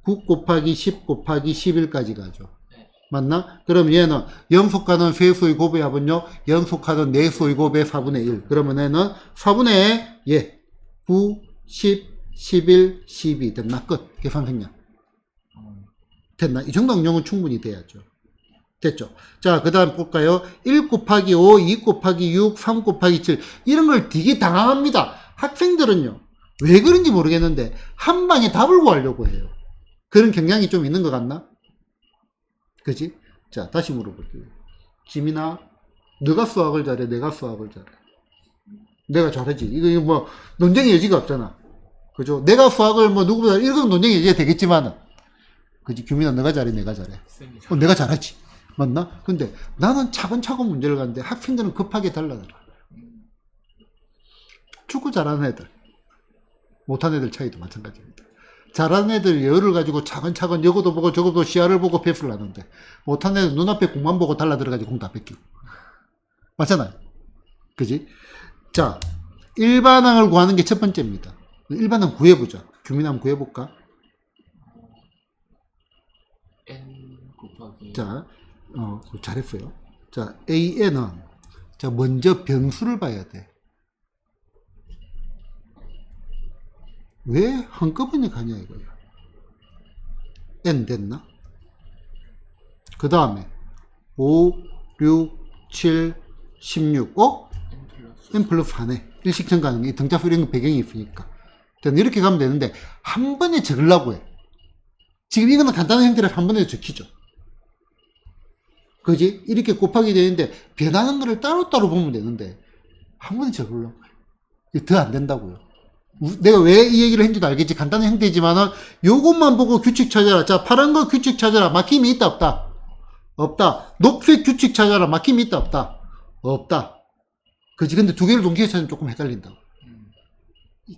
9 곱하기 10 곱하기 11까지 가죠. 맞나? 그럼 얘는 연속하는 세수의 곱의 합은요, 연속하는 네수의 곱의 4분의 1. 그러면 얘는 4분의 9, 10, 11, 12 됐나? 끝. 계산생략. 됐나? 이 정도 응용은 충분히 돼야죠. 됐죠? 자, 그 다음 볼까요? 1 곱하기 5, 2 곱하기 6, 3 곱하기 7. 이런 걸 되게 당황합니다. 학생들은요, 왜 그런지 모르겠는데, 한 방에 답을 구하려고 해요. 그런 경향이 좀 있는 것 같나? 그지? 자, 다시 물어볼게요. 지민아, 너가 수학을 잘해? 내가 수학을 잘해? 내가 잘하지. 이거 논쟁의 여지가 없잖아. 그죠? 내가 수학을 누구보다, 이건 논쟁의 여지가 되겠지만은, 그지? 규민아, 너가 잘해? 내가 잘해? 내가 잘하지. 맞나? 근데 나는 차근차근 문제를 가는데 학생들은 급하게 달라더라. 축구 잘하는 애들, 못하는 애들 차이도 마찬가지입니다. 잘하는 애들 열을 가지고 차근차근 이것도 보고 저것도 시야를 보고 패스를 하는데, 못하는 애들 눈앞에 공만 보고 달라 들어가지고 공 다 뺏기고. 맞잖아요. 그지? 자, 일반항을 구하는 게 첫 번째입니다. 일반항 구해보자. 규민 한번 구해볼까? N 곱하기. 자, 잘했어요. 자, AN은, 자, 먼저 변수를 봐야 돼. 왜 한꺼번에 가냐, 이거야. N 됐나? 그 다음에, 5, 6, 7, 16, N 플러스 4네. 일식천 가능해. 등차수 이런 거 배경이 있으니까. 이렇게 가면 되는데, 한 번에 적으려고 해. 지금 이거는 간단한 형태를 한 번에 적히죠. 그지? 이렇게 곱하기 되는데, 변하는 거를 따로따로 보면 되는데, 한 번에 적으려고 해. 더 안 된다고요. 내가 왜 이 얘기를 했는지도 알겠지. 간단한 형태지만은, 요것만 보고 규칙 찾아라. 자, 파란 거 규칙 찾아라. 막힘이 있다, 없다? 없다. 녹색 규칙 찾아라. 막힘이 있다, 없다? 없다. 그지? 근데 두 개를 동시에 찾으면 조금 헷갈린다.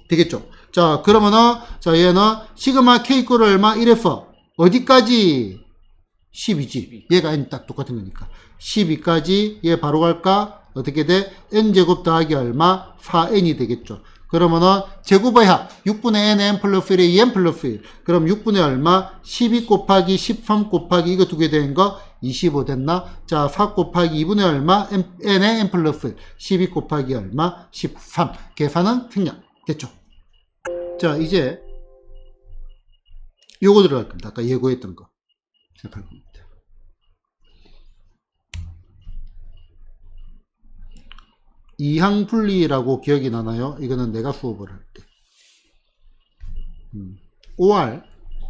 되겠죠? 자, 그러면은, 자, 얘는, 시그마 K 이꼴 얼마? 1F. 어디까지? 12지. 얘가 딱 똑같은 거니까. 12까지, 얘 바로 갈까? 어떻게 돼? n제곱 더하기 얼마? 4n이 되겠죠. 그러면은 제곱의 합 6분의 n 플러스 1에 2n 플러스 1. 그럼 6분의 얼마? 12 곱하기 13 곱하기 이거 두 개 된 거 25 됐나? 자, 4 곱하기 2분의 얼마? n에 n 플러스 1. 12 곱하기 얼마? 13. 계산은 생략. 됐죠? 자, 이제 요거 들어갈 겁니다. 아까 예고했던 거. 시작할 겁니다. 이항분리라고 기억이 나나요? 이거는 내가 수업을 할 때. OR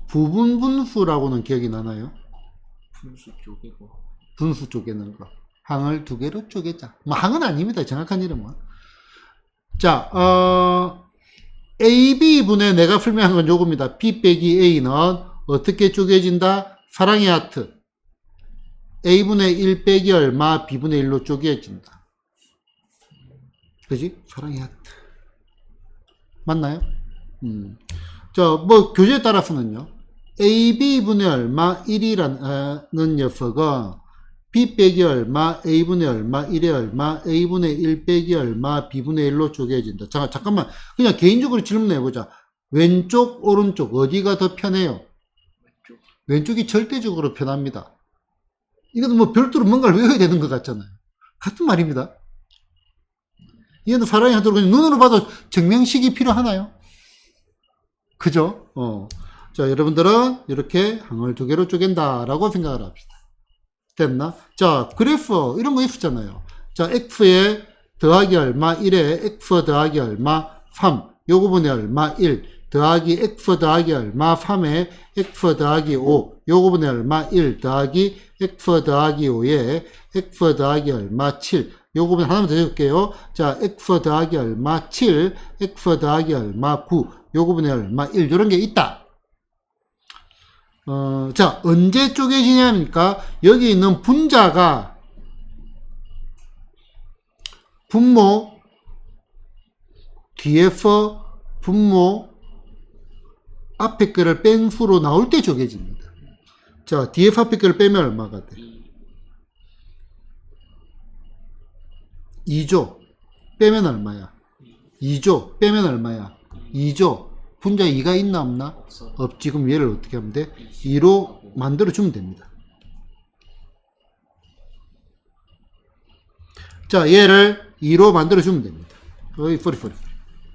부분분수라고는 기억이 나나요? 분수 쪽이고. 분수 쪼개는 거. 항을 두 개로 쪼개자. 뭐 항은 아닙니다. 정확한 이름은. 자, AB분의 내가 설명한 건 요겁니다. B 빼기 A는 어떻게 쪼개진다? 사랑의 하트. A분의 1 빼기 얼마? B분의 1로 쪼개진다. 그지? 사랑의 하트. 맞나요? 자, 뭐, 교재에 따라서는요. AB분의 얼마? 1이라는 녀석은 B 빼기 얼마? A분의 얼마? 1의 얼마? A분의 1 빼기 얼마? B분의 1로 쪼개진다. 잠깐만. 그냥 개인적으로 질문해보자. 왼쪽, 오른쪽, 어디가 더 편해요? 왼쪽이 절대적으로 편합니다. 이것도 뭐 별도로 뭔가를 외워야 되는 것 같잖아요. 같은 말입니다. 이거는 사랑이 하도록 그냥 눈으로 봐도 증명식이 필요하나요? 그죠? 자, 여러분들은 이렇게 항을 두 개로 쪼갠다라고 생각을 합시다. 됐나? 자, 그래프 이런 거 있었잖아요. 자, x에 더하기 얼마 1에 x 더하기 얼마 3 요거 분의 얼마 1 더하기 x 더하기 얼마 3에 x 더하기 5 요거 분의 얼마 1 더하기 x 더하기 5에 x 더하기 얼마 7 요거 분의 하나만 더 적을게요. 자, x 더하기 얼마 7 x 더하기 얼마 9 요거 분의 얼마 1 요런 게 있다. 자, 언제 쪼개지냐니까 여기 있는 분자가 분모 뒤에서 분모 앞에 거를 뺀 수로 나올 때 쪼개집니다. 자, 뒤에서 앞에 거를 빼면 얼마가 돼? 2조 빼면 얼마야? 2조 빼면 얼마야? 2조 분자 2가 있나 없나? 없어. 없지. 그럼 얘를 어떻게 하면 돼? 2로 만들어주면 됩니다. 자, 얘를 2로 만들어주면 됩니다. 소리.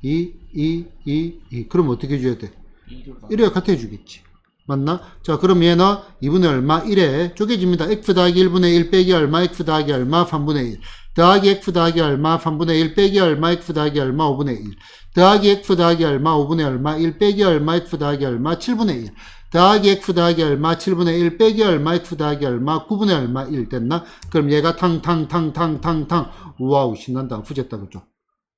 2. 그럼 어떻게 해줘야 돼? 1에 같아 해주겠지. 맞나? 자, 그럼 얘는 2분의 얼마? 1에 쪼개집니다. x 더하기 1분의 1 빼기 얼마? x 더하기 얼마? 3분의 1 더하기 x 더하기 얼마? 3분의 1 빼기 얼마? x 더하기 얼마? 5분의 1 더하기 x 더하기 얼마? 5분의 얼마? 1 빼기 얼마? x 더하기 얼마? 7분의 1 더하기 x 더하기 얼마? 7분의 1 빼기 얼마? x 더하기 얼마? 9분의 얼마? 1 됐나? 그럼 얘가 탕탕탕탕탕탕 와우 신난다. 후졌다 그죠?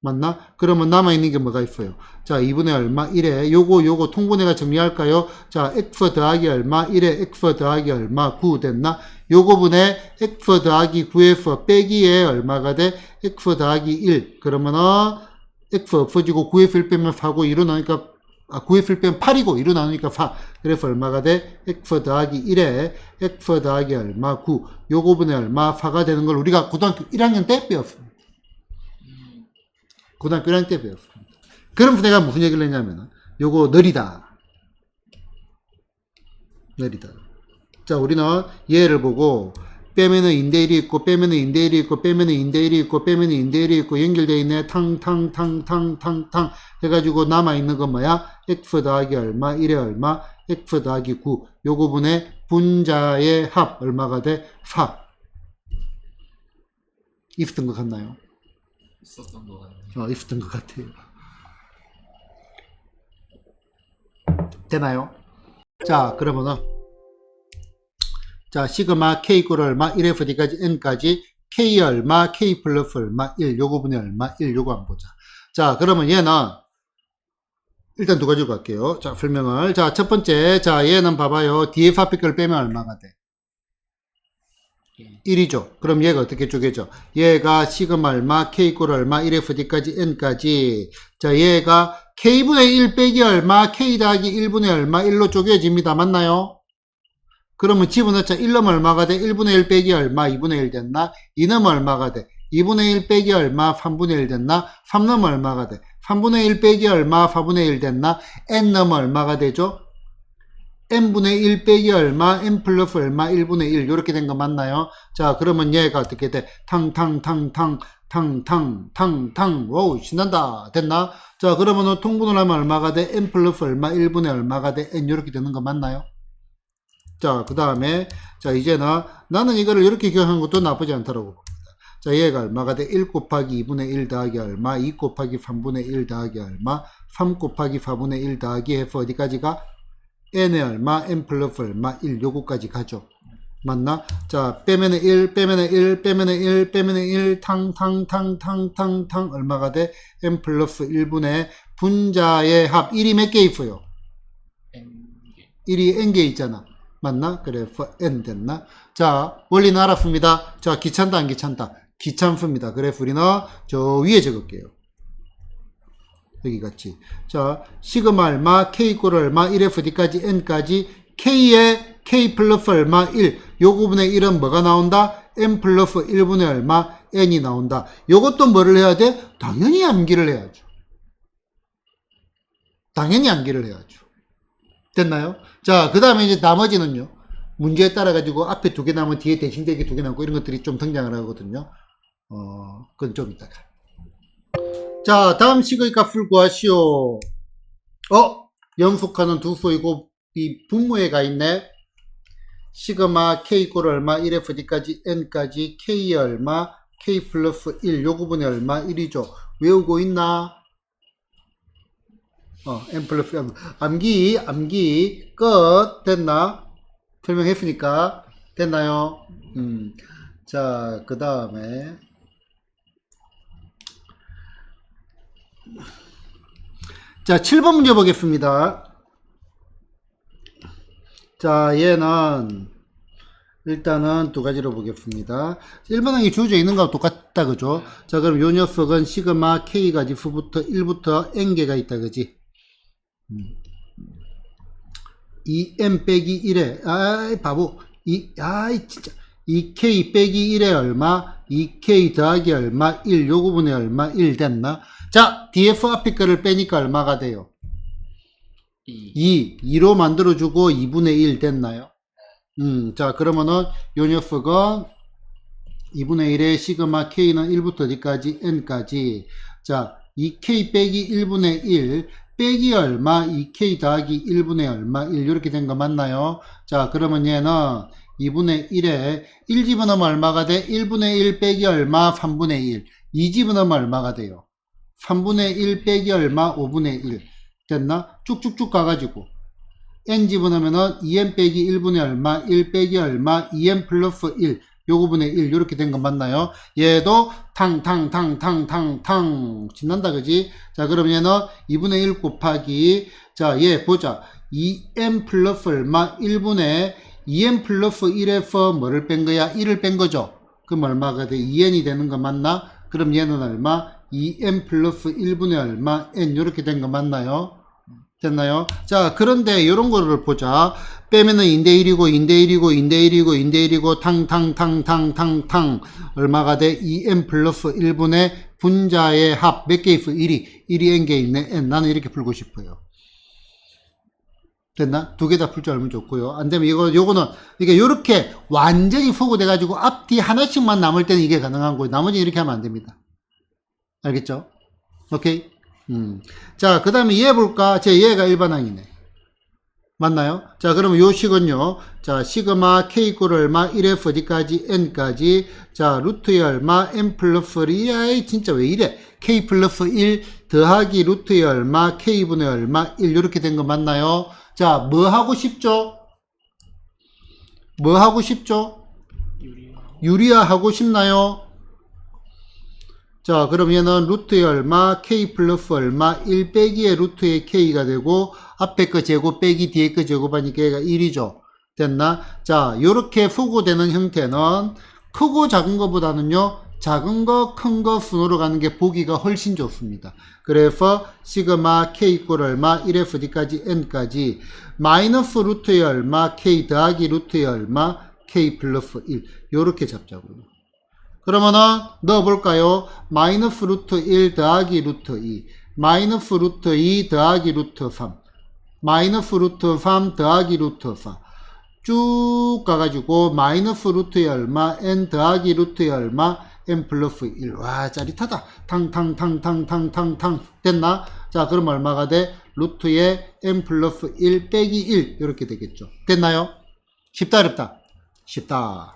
맞나? 그러면 남아있는 게 뭐가 있어요? 자, 2분의 얼마? 1에 요거 통분해가 정리할까요? 자, x 더하기 얼마? 1에 x 더하기 얼마? 9 됐나? 요거 분의 x 더하기 9에서 빼기에 얼마가 돼? x 더하기 1 그러면은 x 없어지고 9에서 1 빼면 4고 2로 나니까 9에서 1 빼면 8이고 2로 나누니까 4 그래서 얼마가 돼? x 더하기 1에 x 더하기 얼마? 9 요거 분의 얼마? 4가 되는 걸 우리가 고등학교 1학년 때 배웠습니다. 고등학교 1학년 때 배웠습니다. 그러면서 내가 무슨 얘기를 했냐면 요거 느리다. 자, 우리는 얘를 보고 빼면은 인대일이 있고 빼면은 인대일이 있고 빼면은 인대일이 있고 빼면은 인대일이 있고 연결되어 있네. 탕탕탕탕탕탕 해가지고 남아있는 건 뭐야? x 더하기 얼마? 1에 얼마? x 더하기 9 요거 분의 분자의 합 얼마가 돼? 4 있었던 것 같나요? 있었던 것 같네요. 있었던 것 같아요. 되나요? 자, 그러면은 자, 시그마 k 이퀄 얼마? 1에서 d까지 n까지 k 얼마? k 플러스 얼마? 1 요거 분의 얼마? 1 요거 한번 보자. 자, 그러면 얘는 일단 두 가지로 갈게요. 자, 설명을. 자, 첫 번째. 자, 얘는 봐봐요. df 앞에 걸 빼면 얼마가 돼? 1이죠. 그럼 얘가 어떻게 쪼개져? 얘가 시그마 얼마? k 이퀄 얼마? 1에서 d까지 n까지. 자, 얘가 k분의 1 빼기 얼마? k 더하기 1분의 얼마? 1로 쪼개집니다. 맞나요? 그러면 집어넣자. 1 넣으면 얼마가 돼? 1분의 1 빼기 얼마? 2분의 1 됐나? 2 넣으면 얼마가 돼? 2분의 1 빼기 얼마? 3분의 1 됐나? 3 넣으면 얼마가 돼? 3분의 1 빼기 얼마? 4분의 1 됐나? n 넣으면 얼마가 되죠? n분의 1 빼기 얼마? n 플러스 얼마? 1분의 1 이렇게 된 거 맞나요? 자, 그러면 얘가 어떻게 돼? 탕탕탕탕 와우 신난다. 됐나? 자, 그러면 통분을 하면 얼마가 돼? n 플러스 얼마? 1분의 얼마가 돼? n 이렇게 되는 거 맞나요? 자, 그 다음에 자, 이제는 나는 이거를 이렇게 기억하는 것도 나쁘지 않다라고 봅니다. 자, 얘가 얼마가 돼? 1 곱하기 2분의 1 더하기 얼마? 2 곱하기 3분의 1 더하기 얼마? 3 곱하기 4분의 1 더하기 해서 어디까지가? n의 얼마? n 플러스 얼마? 1 요거까지 가죠. 맞나? 자, 빼면은 1, 빼면은 1, 빼면은 1, 빼면은 1, 탕탕탕탕탕탕 얼마가 돼? n 플러스 1분의 분자의 합 1이 몇 개 있어요? N개. 1이 n개 있잖아. 맞나? 그래서 n 됐나? 자, 원리는 알았습니다. 자, 귀찮다 안 귀찮다? 귀찮습니다. 그래서 우리는 저 위에 적을게요. 여기 같이. 자, 시그마 얼마, k 이꼴 얼마, 1에서 d까지 n까지 k의 k 플러스 얼마 1. 요 부분의 1은 뭐가 나온다? n 플러스 1분의 얼마 n이 나온다. 요것도 뭐를 해야 돼? 당연히 암기를 해야죠. 당연히 암기를 해야죠. 됐나요? 자, 그 다음에 이제 나머지는요. 문제에 따라 가지고 앞에 2개 남으면 뒤에 대칭되기 2개 남고 이런 것들이 좀 등장을 하거든요. 그건 좀 이따가. 자, 다음 식의 값을 구하시오. 연속하는 두 수의 곱이 분모에 가 있네. 시그마 k 이꼴 얼마 1에서 d까지 n까지 k의 얼마 k 플러스 1 요 부분이 얼마 1이죠. 외우고 있나? n 플러스 1 암기 끝. 됐나? 설명했으니까 됐나요? 자, 그 다음에 자, 7번 문제 보겠습니다. 자, 얘는 일단은 두 가지로 보겠습니다. 1번항이 주어져 있는 거하고 똑같다, 그죠? 자, 그럼 요 녀석은 시그마 k가 지수부터 1부터 n개가 있다, 그지? 2n 빼기 1에 아이 바보 진짜 2k 빼기 1에 얼마 2k 더하기 얼마 1 요 부분에 얼마 1 됐나? 자, df 앞에 거를 빼니까 얼마가 돼요? 2로 만들어주고 2분의 1 됐나요? 자, 그러면은 요 녀석은 2분의 1에 시그마 k는 1부터 어디까지 n까지. 자, 2k 빼기 1분의 1 빼기 얼마 2k 더하기 1분의 얼마 1 이렇게 된 거 맞나요? 자, 그러면 얘는 2분의 1에 1 집어넣으면 얼마가 돼? 1분의 1 빼기 얼마 3분의 1 2 집어넣으면 얼마가 돼요? 3분의 1 빼기 얼마 5분의 1 됐나? 쭉쭉쭉 가가지고 n 집어넣으면은 2n 빼기 1분의 얼마 1 빼기 얼마 2n 플러스 1 요거분의 1 이렇게 된 거 맞나요? 얘도 탕탕탕탕탕탕 신난다, 그지? 자, 그럼 얘는 2분의 1 곱하기 자, 얘 보자. 2n 플러스 얼마 1분의 2n 플러스 1에서 뭐를 뺀 거야? 1을 뺀 거죠? 그럼 얼마가 돼? 2n이 되는 거 맞나? 그럼 얘는 얼마? 2n 플러스 1분의 얼마? n 이렇게 된 거 맞나요? 됐나요? 자, 그런데 이런 거를 보자. 빼면은 인대 1이고 인대 1이고 인대 1이고 인대 1이고 탕탕탕탕탕탕 얼마가 돼? 2n 플러스 1분의 분자의 합 몇 개 있어? 1이 n개 있네. n 나는 이렇게 풀고 싶어요. 됐나? 두 개 다 풀 줄 알면 좋고요. 안 되면 요거는 이게 요렇게 완전히 포고돼 가지고 앞뒤 하나씩만 남을 때는 이게 가능한 거고 나머지는 이렇게 하면 안 됩니다. 알겠죠? 오케이? 자, 그 다음에 얘 볼까? 얘가 일반항이네. 맞나요? 자, 그러면 요 식은요. 자, 시그마 k 이꼴 얼마 1에서 어디까지 n까지. 자, 루트의 얼마 n 플러스 1. 아이 진짜 왜 이래? k 플러스 1 더하기 루트의 얼마 k분의 얼마 1 이렇게 된 거 맞나요? 자, 뭐 하고 싶죠? 뭐 하고 싶죠? 유리화 하고 싶나요? 자, 그럼 얘는 루트의 얼마 k 플러스 얼마 1 빼기의 루트의 k가 되고 앞에 거 제곱 빼기 뒤에 거 제곱하니까 얘가 1이죠. 됐나? 자, 요렇게 소구되는 형태는 크고 작은 거보다는요 작은 거 큰 거 순으로 가는 게 보기가 훨씬 좋습니다. 그래서 시그마 k 이꼴 얼마 1에서 어디까지 n까지 마이너스 루트의 얼마 k 더하기 루트의 얼마 k 플러스 1 요렇게 잡자고요. 그러면은 넣어볼까요? 마이너스 루트 1 더하기 루트 2, 마이너스 루트 2 더하기 루트 3, 마이너스 루트 3 더하기 루트 4. 쭉 가가지고 마이너스 루트의 얼마, n 더하기 루트의 얼마, n 플러스 1. 와, 짜릿하다. 탕탕탕탕탕탕탕 됐나? 자, 그럼 얼마가 돼? 루트의 n 플러스 1 빼기 1 이렇게 되겠죠. 됐나요? 쉽다 어렵다? 쉽다.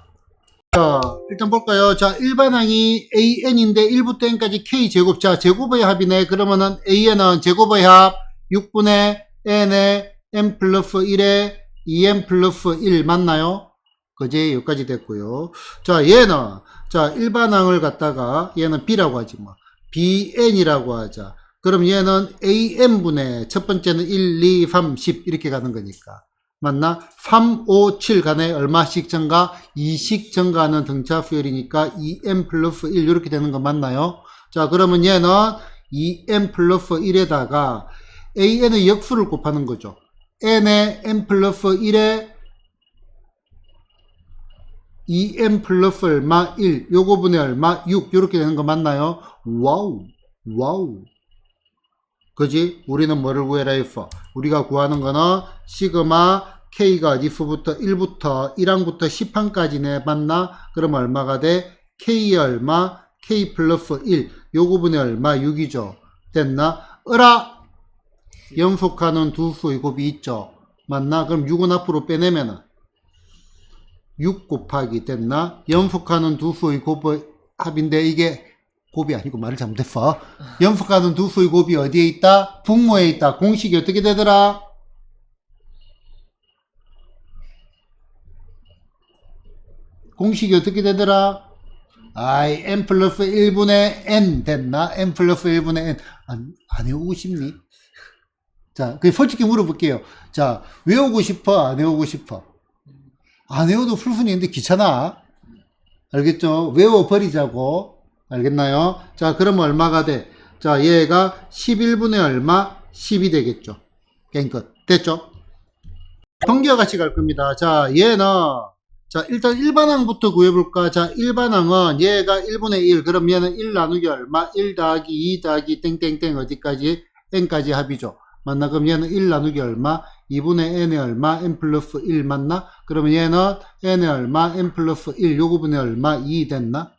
자, 일단 볼까요? 자, 일반항이 an인데 1부터 n까지 k제곱. 자, 제곱의 합이네. 그러면은 an은 제곱의 합 6분의 n의 n 플러스 1에 2n 플러스 1 맞나요? 그지? 여기까지 됐고요. 자, 얘는 자, 일반항을 갖다가 얘는 b라고 하지 뭐. bn이라고 하자. 그럼 얘는 an분의 첫 번째는 1, 2, 3, 10 이렇게 가는 거니까. 맞나? 3, 5, 7 간에 얼마씩 증가? 2씩 증가하는 등차 수열이니까 2n 플러스 1 이렇게 되는 거 맞나요? 자, 그러면 얘는 2n 플러스 1에다가 an의 역수를 곱하는 거죠. n의 n 플러스 1에 2n 플러스 얼마? 1 요거 분의 얼마? 6 이렇게 되는 거 맞나요? 와우 와우 그지? 우리는 뭐를 구해라 했어? 우리가 구하는 거는 시그마 k가 어디서부터 1부터 1항부터 10항까지네 맞나? 그럼 얼마가 돼? k 얼마? k 플러스 1 요거 분의 얼마? 6이죠. 됐나? 어라! 연속하는 두 수의 곱이 있죠. 맞나? 그럼 6은 앞으로 빼내면은 6 곱하기 됐나? 연속하는 두 수의 곱의 합인데 이게 곱이 아니고 말을 잘못했어. 연속하는 두 수의 곱이 어디에 있다? 분모에 있다. 공식이 어떻게 되더라? 공식이 어떻게 되더라? 아이, n 플러스 1분의 n 됐나? n 플러스 1분의 n. 안 외우고 싶니? 자, 그 솔직히 물어볼게요. 자, 외우고 싶어? 안 외우고 싶어? 안 외워도 풀 수는 있는데 귀찮아. 알겠죠? 외워버리자고. 알겠나요? 자, 그럼 얼마가 돼? 자, 얘가 11분의 얼마? 10이 되겠죠. 게임 끝. 됐죠? 평기와 같이 갈 겁니다. 자, 얘는 자, 일단 일반항부터 구해볼까? 자, 일반항은 얘가 1분의 1. 그럼 얘는 1 나누기 얼마? 1 더하기 2 더하기 땡땡땡 어디까지? n까지 합이죠. 맞나? 그럼 얘는 1 나누기 얼마? 2분의 n의 얼마? n 플러스 1 맞나? 그러면 얘는 n의 얼마? n 플러스 1 요거분의 얼마? 2 됐나?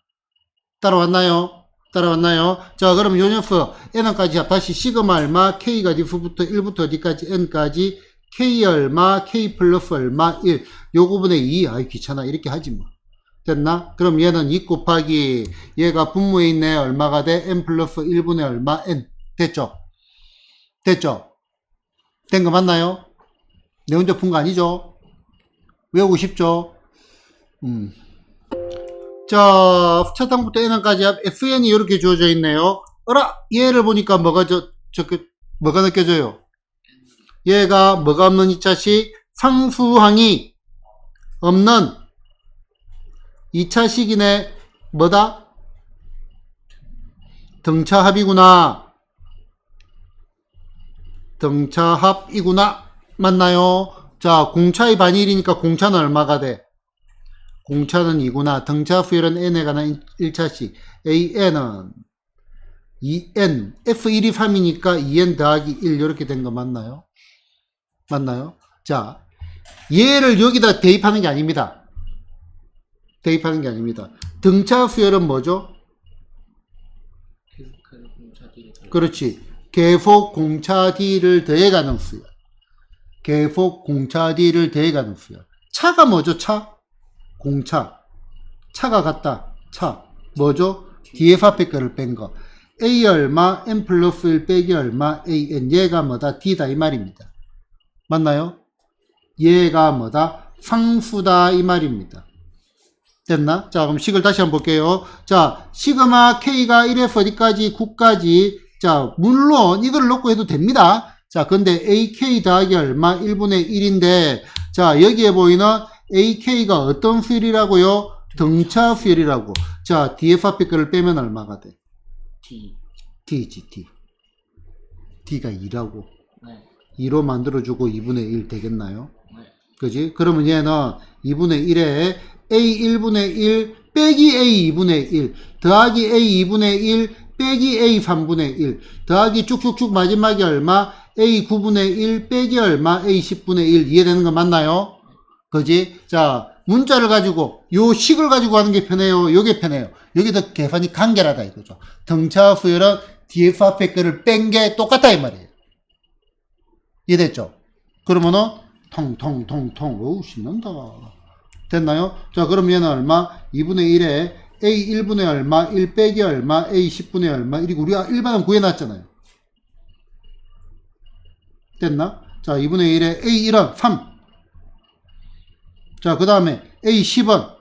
따라왔나요? 따라왔나요? 자, 그럼 요 녀석 n까지 합 다시 시그마 얼마? k가 어디서부터 1부터 어디까지? n까지 k 얼마? k 플러스 얼마? 1 요거분의 2 아이 귀찮아 이렇게 하지 뭐. 됐나? 그럼 얘는 2 곱하기 얘가 분모에 있네. 얼마가 돼? n 플러스 1분의 얼마? n 됐죠? 됐죠? 된 거 맞나요? 내 혼자 푼 거 아니죠? 외우고 싶죠? 자, 차탕부터 n까지 합 sn이 이렇게 주어져 있네요. 어라, 얘를 보니까 뭐가 뭐가 느껴져요? 얘가 뭐가 없는 2차식? 상수항이 없는 2차식이네. 뭐다? 등차합이구나. 등차합이구나. 맞나요? 자, 공차의 반일이니까 공차는 얼마가 돼? 공차는 2구나. 등차 수열은 n에 관한 1차식. an은 2n. f1이 3이니까 2n 더하기 1 이렇게 된 거 맞나요? 맞나요? 자, 얘를 여기다 대입하는 게 아닙니다. 대입하는 게 아닙니다. 등차 수열은 뭐죠? 그렇지. 계속 공차 d를 더해가는 수열. 계속 공차 d를 더해가는 수열. 차가 뭐죠? 차? 공차. 차가 같다. 차. 뭐죠? 뒤에서 앞에 거를 뺀 거. a 얼마? n 플러스 1 빼기 얼마? an. 얘가 뭐다? d다 이 말입니다. 맞나요? 얘가 뭐다? 상수다 이 말입니다. 됐나? 자, 그럼 식을 다시 한번 볼게요. 자, 시그마 k가 1에서 어디까지? 9까지. 자, 물론 이걸 넣고 해도 됩니다. 자, 근데 ak 더하기 얼마? 1분의 1인데 자, 여기에 보이는 ak가 어떤 수열이라고요? 등차 수열이라고. 자, df 앞에 거를 빼면 얼마가 돼? D. d지, d. d가 2라고. 네. 2로 만들어주고 2분의 1 되겠나요? 네. 그지? 그러면 얘는 2분의 1에 a 1분의 1 빼기 A 2분의 1 더하기 A 2분의 1 빼기 A 3분의 1 더하기 쭉쭉쭉 마지막에 얼마? A 9분의 1 빼기 얼마? A 10분의 1 이해되는 거 맞나요? 그지? 자, 문자를 가지고 요 식을 가지고 하는 게 편해요. 요게 편해요. 여기도 계산이 간결하다 이거죠. 등차 수열은 DF 앞에 거를 뺀 게 똑같다 이 말이에요. 이해됐죠? 그러면은 통통통통 어우 신난다. 됐나요? 자, 그럼 얘는 얼마? 2분의 1에 A 1분의 얼마? 1 빼기 얼마? A 10분의 얼마? 이리고 우리가 일반은 구해놨잖아요. 됐나? 자, 2분의 1에 A 1은 3. 자, 그 다음에 A 10은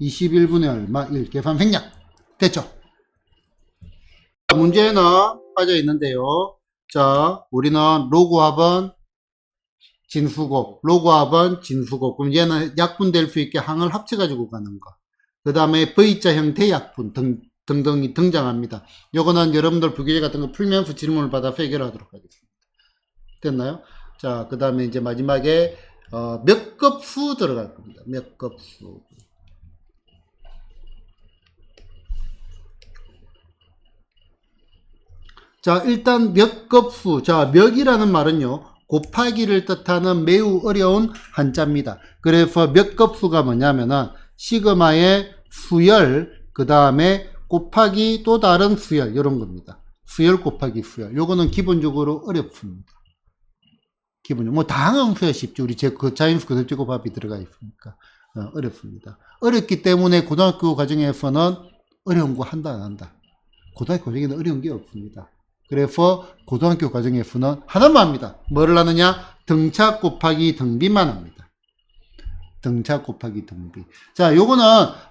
21분의 얼마? 1. 계산 생략. 됐죠? 문제는 빠져 있는데요. 자, 우리는 로그합은 진수곱, 로그합은 진수곱. 그럼 얘는 약분될 수 있게 항을 합쳐가지고 가는 거. 그 다음에 V자 형태 약분 등등이 등장합니다. 요거는 여러분들 부기제 같은 거 풀면서 질문을 받아서 해결하도록 하겠습니다. 됐나요? 자, 그 다음에 이제 마지막에 몇 급수 들어갈 겁니다. 몇 급수. 자, 일단 몇 급수. 자, 몇이라는 말은요, 곱하기를 뜻하는 매우 어려운 한자입니다. 그래서 몇 급수가 뭐냐면은, 시그마의 수열, 그 다음에 곱하기 또 다른 수열, 이런 겁니다. 수열 곱하기 수열. 요거는 기본적으로 어렵습니다. 기본적으로. 뭐, 다항수야 쉽죠. 우리 자연수 거듭제곱합이 들어가 있으니까. 어렵습니다. 어렵기 때문에 고등학교 과정에서는 어려운 거 한다, 안 한다. 고등학교 과정에는 어려운 게 없습니다. 그래서 고등학교 과정에서는 하나만 합니다. 뭐를 하느냐? 등차 곱하기 등비만 합니다. 등차 곱하기 등비. 자, 요거는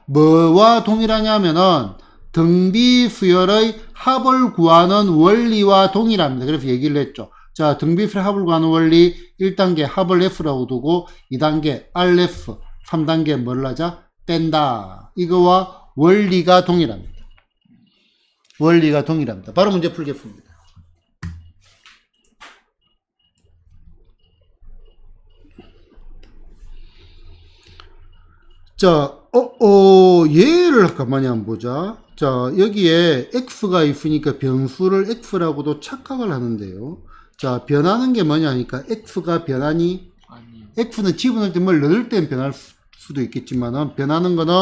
뭐와 동일하냐면은 등비 수열의 합을 구하는 원리와 동일합니다. 그래서 얘기를 했죠. 자, 등비 수열 합을 구하는 원리 1단계 합을 F라고 두고 2단계 RF, 3단계 뭘 하자? 뺀다. 이거와 원리가 동일합니다. 원리가 동일합니다. 바로 문제 풀겠습니다. 자, 얘를 가만히 한번 보자. 자, 여기에 x가 있으니까 변수를 x라고도 착각을 하는데요. 자, 변하는 게 뭐냐니까 x가 변하니? 아니요. x는 집어넣을 때 뭘 넣을 땐 변할 수도 있겠지만은 변하는 거는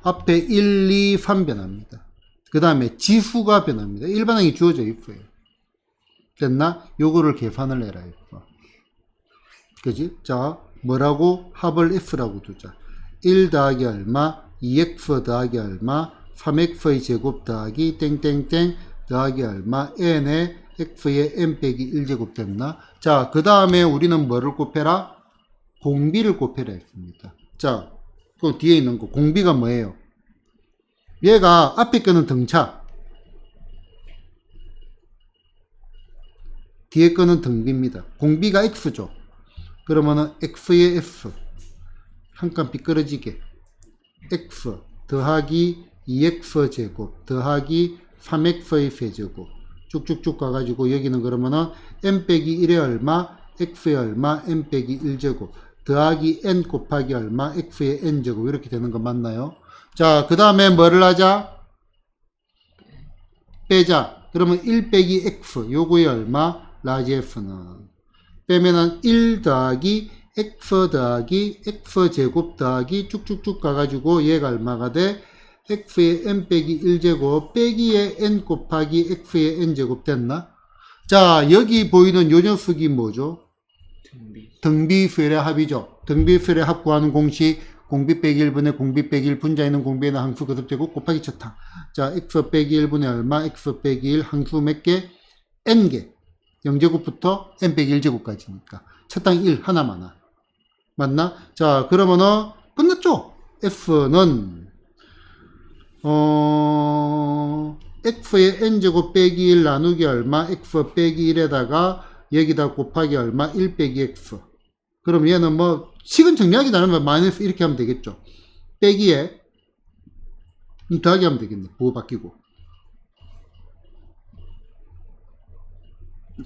앞에 1, 2, 3 변합니다. 그 다음에 지수가 변합니다. 일반항이 주어져 있어요. 됐나? 요거를 계산을 해라 했어. 그지? 자, 뭐라고? 합을 F라고 두자. 1 더하기 얼마? 2x 더하기 얼마? 3x의 제곱 더하기 땡땡땡 더하기 얼마? n의 x의 n 빼기 1제곱 됐나? 자, 그 다음에 우리는 뭐를 곱해라? 공비를 곱해라 했습니다. 자, 그 뒤에 있는 거 공비가 뭐예요? 얘가 앞에 거는 등차, 뒤에 거는 등비입니다. 공비가 x죠. 그러면은 x의 f 한 칸 삐끄러지게 x 더하기 2x 제곱 더하기 3x의 세제곱 쭉쭉쭉 가가지고 여기는 그러면은 n 빼기 1의 얼마, x의 얼마, n 빼기 1제곱 더하기 n 곱하기 얼마, x의 n제곱 이렇게 되는 거 맞나요? 자, 그 다음에 뭐를 하자? 빼자. 그러면 1 빼기 x 요거의 얼마? 라지 f는 빼면은 1 더하기 x 더하기 x 제곱 더하기 쭉쭉쭉 가가지고 얘가 얼마가 돼? x의 n 빼기 1제곱 빼기의 n 곱하기 x의 n제곱 됐나? 자, 여기 보이는 요 녀석이 뭐죠? 등비수열의 합이죠. 등비수열의 합 구하는 공식 공비 빼기 1분의 공비 빼기 1 분자에 있는 공비에는 항수 거듭제곱 곱하기 첫항. 자, x 빼기 1분의 얼마? x 빼기 1 항수 몇 개? n개. 0제곱부터 n 빼기 1제곱까지니까. 첫항 1 하나만. 맞나? 자, 그러면은 끝났죠? f는 x의 n제곱 빼기 1 나누기 얼마? x 빼기 1에다가 여기다 곱하기 얼마? 1 빼기 x. 그럼 얘는 뭐 식은 정리하기 나누면 마이너스 이렇게 하면 되겠죠. 빼기에 더하기 하면 되겠네. 부호 바뀌고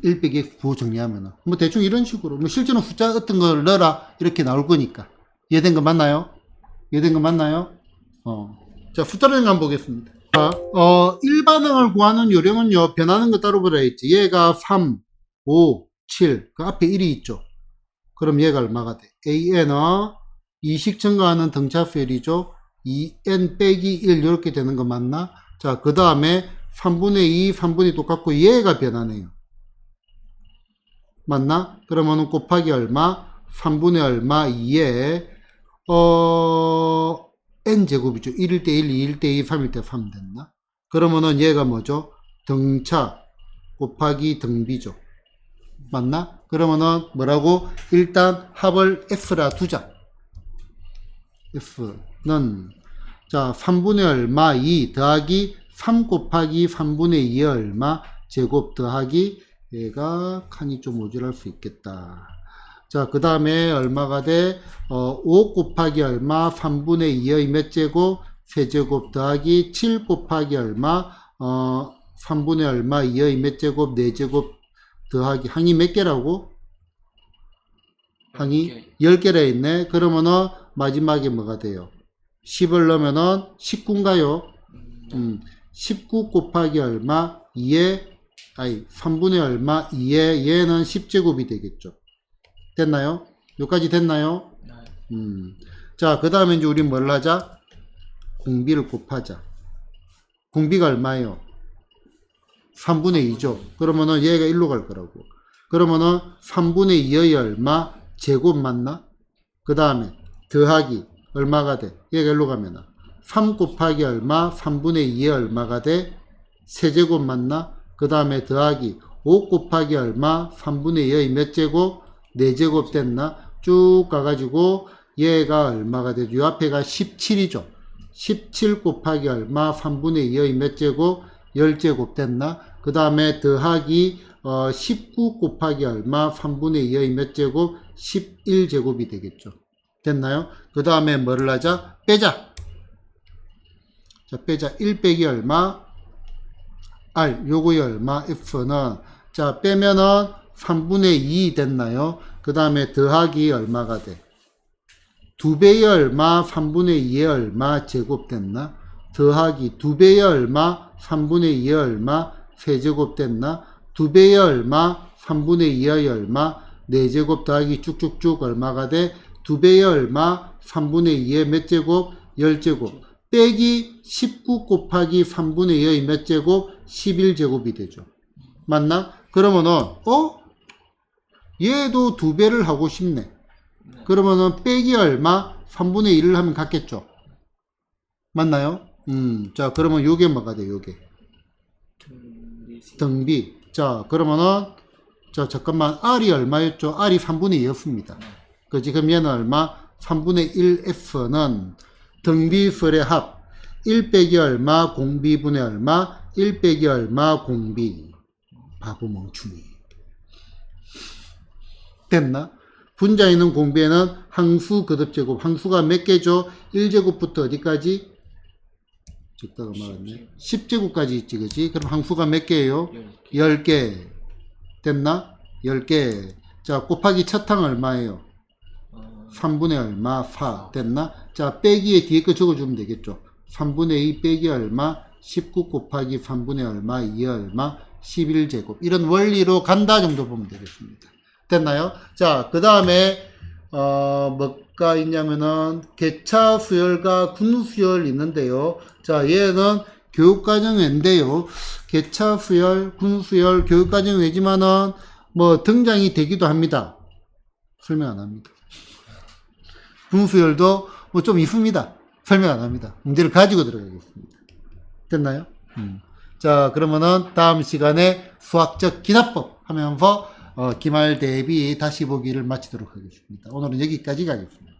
1 빼기 x 부호 정리하면은 뭐 대충 이런 식으로 뭐 실제로 숫자 어떤 걸 넣어라 이렇게 나올 거니까. 이해된 거 맞나요? 이해된 거 맞나요? 자, 숫자를 한번 보겠습니다. 자, 일반항을 구하는 요령은요, 변하는 거 따로 보라 했지. 얘가 3, 5, 7, 그 앞에 1이 있죠. 그럼 얘가 얼마가 돼? AN은 2식 증가하는 등차 수열이죠. 2n 빼기 1 이렇게 되는 거 맞나? 자, 그 다음에 3분의 2, 3분이 똑같고 얘가 변하네요. 맞나? 그러면 곱하기 얼마? 3분의 얼마? 2에 n제곱이죠. 1일 때 1, 2일 때 2, 3일 때 3 됐나? 그러면은 얘가 뭐죠? 등차 곱하기 등비죠. 맞나? 그러면은 뭐라고? 일단 합을 S라 두자. S는 자 3분의 얼마 2 더하기 3 곱하기 3분의 2의 얼마 제곱 더하기 얘가 칸이 좀 모자랄 수 있겠다. 자, 그 다음에 얼마가 돼? 5 곱하기 얼마 3분의 2의 몇 제곱 세제곱 더하기 7 곱하기 얼마 3분의 얼마 2의 몇 제곱 4제곱 더하기 항이 몇 개라고? 항이 10개라 있네. 그러면은 마지막에 뭐가 돼요? 10을 넣으면은 19인가요? 19 곱하기 얼마 2에 3분의 얼마 2에 얘는 10제곱이 되겠죠. 됐나요? 여기까지 됐나요? 자, 그 다음에 이제 우리 뭘 하자? 공비를 곱하자. 공비가 얼마예요? 3분의 2죠. 그러면은 얘가 1로 갈 거라고. 그러면은 3분의 2의 얼마? 제곱 맞나? 그 다음에 더하기 얼마가 돼? 얘가 1로 가면은 3 곱하기 얼마? 3분의 2의 얼마가 돼? 세제곱 맞나? 그 다음에 더하기 5 곱하기 얼마? 3분의 2의 몇 제곱? 4제곱 됐나? 쭉 가가지고 얘가 얼마가 되죠? 요 앞에가 17이죠. 17 곱하기 얼마? 3분의 2의 몇 제곱? 10제곱 됐나? 그 다음에 더하기 19 곱하기 얼마? 3분의 2의 몇 제곱? 11제곱이 되겠죠. 됐나요? 그 다음에 뭐를 하자? 빼자. 자, 빼자. 1 빼기 얼마? R. 요거의 얼마? F는 자, 빼면은 3분의 2 됐나요? 그 다음에 더하기 얼마가 돼? 2배의 얼마? 3분의 2의 얼마? 제곱 됐나? 더하기 2배의 얼마? 3분의 2의 얼마? 세제곱 됐나? 2배의 얼마? 3분의 2의 얼마? 4제곱 더하기 쭉쭉쭉 얼마가 돼? 2배의 얼마? 3분의 2의 몇 제곱? 10제곱. 빼기 19 곱하기 3분의 2의 몇 제곱? 11제곱이 되죠. 맞나? 그러면은, 얘도 2배를 하고 싶네. 그러면은 빼기 얼마? 3분의 1을 하면 같겠죠. 맞나요? 자, 그러면 요게 뭐가 돼, 요게? 등비. 자, 그러면은, 자, 잠깐만, R이 얼마였죠? R이 3분의 2였습니다. 그지? 그럼 얘는 얼마? 3분의 1F는 등비술의 합. 1 빼기 얼마? 공비분의 얼마? 1 빼기 얼마? 공비. 바보 멍충이. 됐나? 분자에 있는 공비에는 항수 거듭제곱. 항수가 몇 개죠? 1제곱부터 어디까지? 적다가 말았네. 10제곱까지 있지, 그지? 그럼 항수가 몇 개예요? 10개. 됐나? 10개. 자, 곱하기 첫 항 얼마예요? 3분의 얼마? 4. 됐나? 자, 빼기에 뒤에 거 적어주면 되겠죠. 3분의 2 빼기 얼마? 19 곱하기 3분의 얼마? 2 얼마? 11제곱. 이런 원리로 간다 정도 보면 되겠습니다. 됐나요? 자, 그 다음에 뭐가 있냐면은 개차 수열과 군 수열 있는데요. 자, 얘는 교육과정인데요. 개차 수열, 군 수열, 교육과정이지만은 뭐 등장이 되기도 합니다. 설명 안 합니다. 군 수열도 뭐 좀 있습니다. 설명 안 합니다. 문제를 가지고 들어가겠습니다. 됐나요? 자, 그러면은 다음 시간에 수학적 기납법 하면서 기말 대비 다시 보기를 마치도록 하겠습니다. 오늘은 여기까지 가겠습니다.